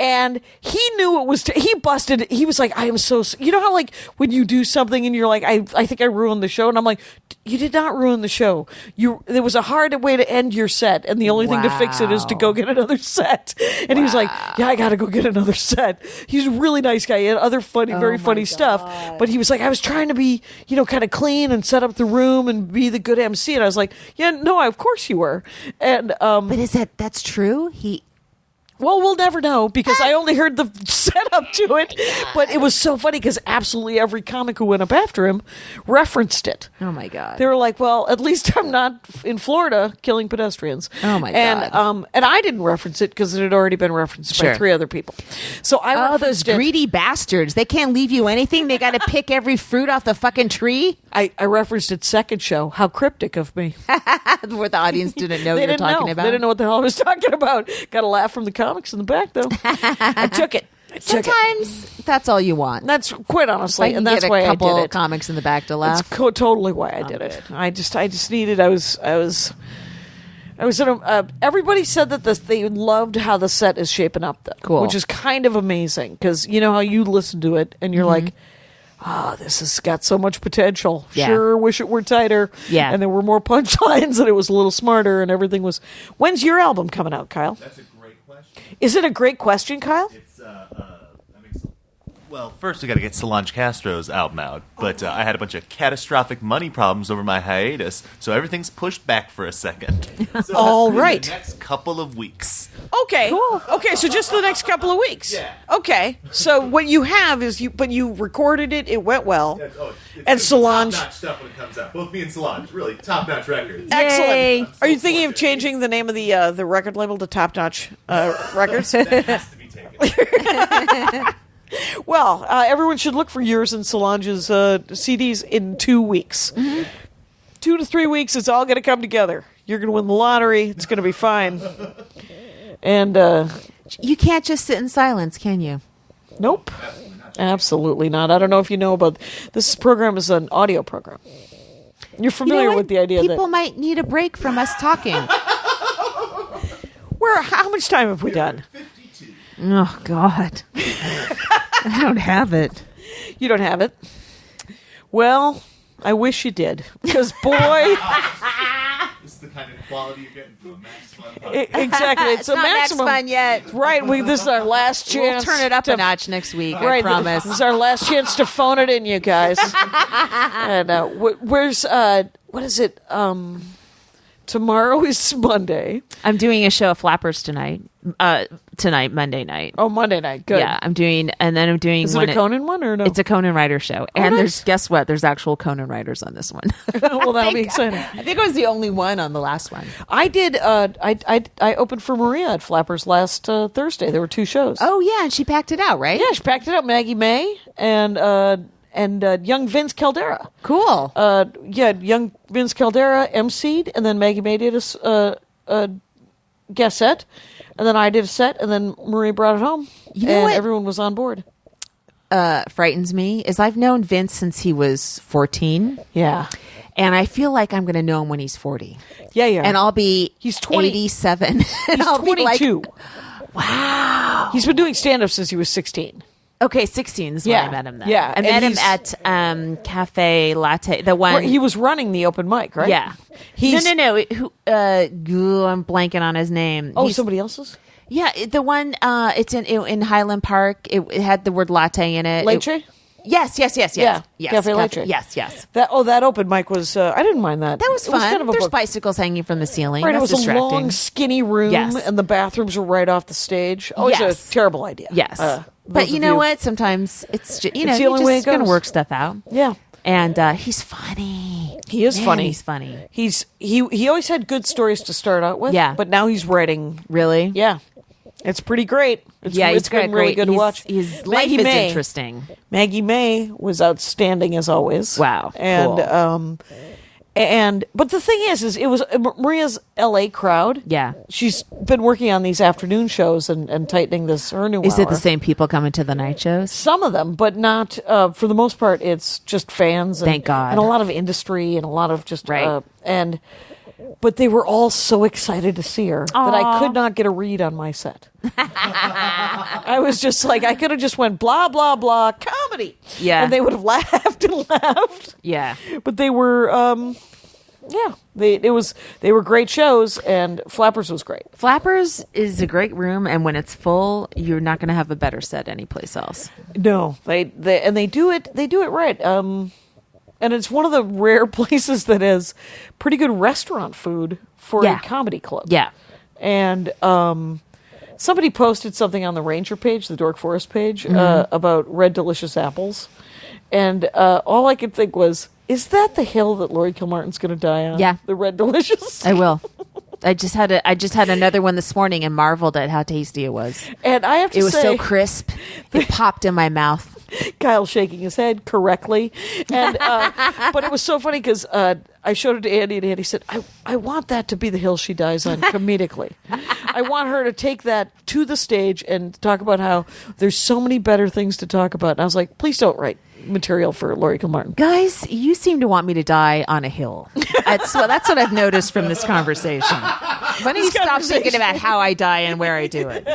And he knew it was, he busted, he was like, I am so, you know how like when you do something and you're like, I think I ruined the show. And I'm like, you did not ruin the show. There was a hard way to end your set. And the only thing to fix it is to go get another set. And he was like, yeah, I got to go get another set. He's a really nice guy. He had other funny, very funny stuff. But he was like, I was trying to be, kind of clean and set up the room and be the good MC. And I was like, yeah, no, of course you were. And, But that's true? well, we'll never know because I only heard the setup to it. But it was so funny because absolutely every comic who went up after him referenced it. Oh, my God. They were like, well, at least I'm not in Florida killing pedestrians. Oh, my God. And I didn't reference it because it had already been referenced by Sure. 3 other people. So I those referenced it. greedy bastards. They can't leave you anything. They got to pick every fruit off the fucking tree. I referenced it second show. How cryptic of me. Where the audience didn't know They you were didn't talking know. about. They didn't know what the hell I was talking about. Got a laugh from the comics in the back, though. I took it. Sometimes that's all you want. That's quite honestly, If I and can that's get why a I couple did it. comics in the back to laugh. That's totally why I did it. I just needed. I was in a. Everybody said that they loved how the set is shaping up, though, Cool. which is kind of amazing because you know how you listen to it and you're like, oh, this has got so much potential. Yeah. Sure, wish it were tighter. Yeah. And there were more punchlines and it was a little smarter and everything was. When's your album coming out, Kyle? That's a great question. Is it a great question, Kyle? It's well, first we got to get Solange Castro's album out, but I had a bunch of catastrophic money problems over my hiatus, so everything's pushed back for a second. So All in right. the next couple of weeks. Okay. Cool. Okay, so just the next couple of weeks. Yeah. Okay. So what you have is but you recorded it, it went well. And Solange. Top-notch stuff when it comes out. Both me and Solange, really top-notch records. Excellent. Yay. Are you thinking of changing the name of the record label to Top Notch Records? That has to be taken. Well, everyone should look for yours and Solange's CDs in 2 weeks. 2 to 3 weeks, it's all going to come together. You're going to win the lottery. It's going to be fine. And You can't just sit in silence, can you? nope, absolutely not. I don't know if you know about this program is an audio program. You're familiar You know what? with the idea People that might need a break from us talking. how much time have we done? Oh, God. I don't have it. You don't have it. Well, I wish you did, because boy. This is the kind of quality you're getting from a Max Fun podcast. Exactly. It's a not maximum. Max Fun yet. Right. This is our last We'll chance. turn it up to, a notch next week. Right. I promise. This is our last chance to phone it in, you guys. And where's what is it? Tomorrow is Monday. I'm doing a show of Flappers tonight. Tonight, Monday night. Oh, Monday night. Good. Yeah, I'm doing Is it a Conan one or no? It's a Conan Writer show, and nice. guess what? There's actual Conan writers on this one. Well, that'll be exciting. I think I was the only one on the last one. I did. I opened for Maria at Flappers last Thursday. There were 2 shows. Oh yeah, and she packed it out, right? Yeah, she packed it up. Maggie May and young Vince Caldera. Cool. Young Vince Caldera emceed, and then Maggie May did a guest set, and then I did a set, and then Marie brought it home. You know and what? everyone was on board. Frightens me is I've known Vince since he was 14, Yeah. and I feel like I'm going to know him when he's 40, Yeah. and I'll be He's 20. 87. And He's I'll be like, 22. wow. He's been doing stand-up since he was 16. Okay, 16 is when I met him then. Yeah, I met him at Cafe Latte, the one... He was running the open mic, right? Yeah. No. I'm blanking on his name. Oh, somebody else's? Yeah, the one, it's in Highland Park. It had the word latte in it. Leche? Yes. Yeah, Yes, Cafe Leche. Yes. That open mic was, I didn't mind that. That was fun. kind of There's bicycles hanging from the ceiling. Right, That's it was distracting. a long, skinny room, and the bathrooms were right off the stage. Always a terrible idea. Yes. But you know what? Sometimes it's just, the only way it going to goes. work stuff out. Yeah. And he's funny. He is funny. He's funny. He always had good stories to start out with. Yeah. But now he's writing. Really? Yeah. It's pretty great. It's been really good to watch. His life is interesting. Maggie May was outstanding as always. Wow. And cool. But the thing is it was Maria's LA crowd. Yeah. She's been working on these afternoon shows and tightening her new Is hour. it the same people coming to the night shows? Some of them, but not for the most part. It's just fans. Thank God. And a lot of industry and a lot of just Right. But they were all so excited to see her that I could not get a read on my set. I was just like, I could have just went blah blah blah comedy. Yeah. And they would have laughed and laughed. Yeah. But they were they were great shows, and Flappers was great. Flappers is a great room, and when it's full, you're not going to have a better set anyplace else. No, they do it right. And it's one of the rare places that has pretty good restaurant food for a comedy club. Yeah. And somebody posted something on the Ranger page, the Dork Forest page, about Red Delicious apples. And all I could think was, is that the hill that Laurie Kilmartin's going to die on? Yeah. The Red Delicious? I will. I just had another one this morning and marveled at how tasty it was. And I have to say... It was so crisp. It popped in my mouth. Kyle shaking his head correctly. And but it was so funny because I showed it to Andy, and Andy said, I want that to be the hill she dies on comedically. I want her to take that to the stage and talk about how there's so many better things to talk about. And I was like, please don't write material for Laurie Kilmartin. Guys, you seem to want me to die on a hill. That's what I've noticed from this conversation. Why don't you stop thinking about how I die and where I do it?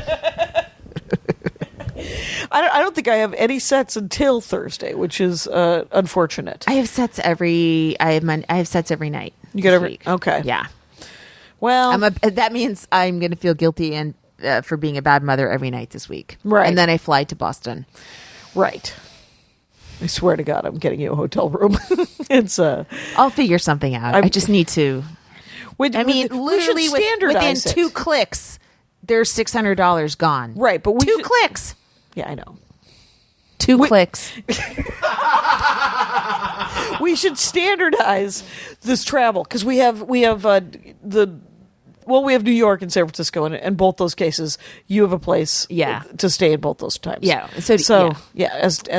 I don't think I have any sets until Thursday, which is unfortunate. I have sets every night. You get every week. Okay. Yeah. Well, that means I'm going to feel guilty and for being a bad mother every night this week. Right. And then I fly to Boston. Right. I swear to God, I'm getting you a hotel room. It's I'll figure something out. I just need to. Literally within 2 clicks, there's $600 gone. Right, but 2 clicks. Yeah, I know. 2 clicks. We should standardize this travel because we have New York and San Francisco, and both those cases, you have a place to stay in both those times. Yeah. As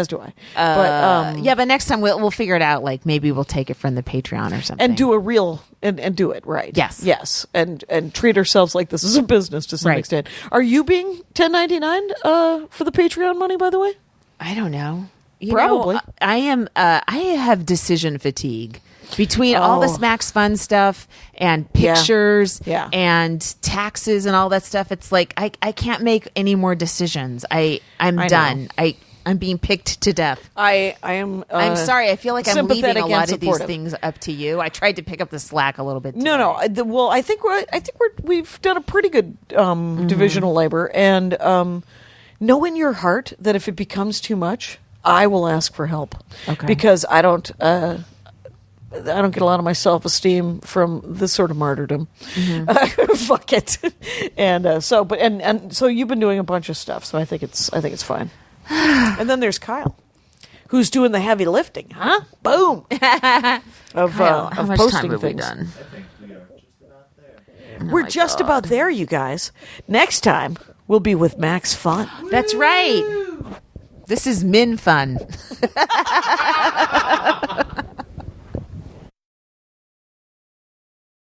do I. But next time we'll figure it out. Like maybe we'll take it from the Patreon or something. And do a real and do it right. Yes. And treat ourselves like this is a business to some extent. Are you being 1099 for the Patreon money, by the way? I don't know. Probably. I am. I have decision fatigue between all this Max Fun stuff and pictures and taxes and all that stuff. It's like I can't make any more decisions. I'm done. I'm being picked to death. I am. I'm sorry. I feel like I'm leaving a lot of these supportive. things up to you. I tried to pick up the slack a little bit. Today. No. Well, I think we've done a pretty good division of labor, and know in your heart that if it becomes too much, I will ask for help. Okay. Because I don't get a lot of my self-esteem from this sort of martyrdom. Fuck it. And so you've been doing a bunch of stuff, so I think it's fine. And then there's Kyle, who's doing the heavy lifting, huh? Boom. Of How much posting time have we things. done? We're just about there, you guys. Next time we'll be with Max Fun. That's right. This is Min Fun.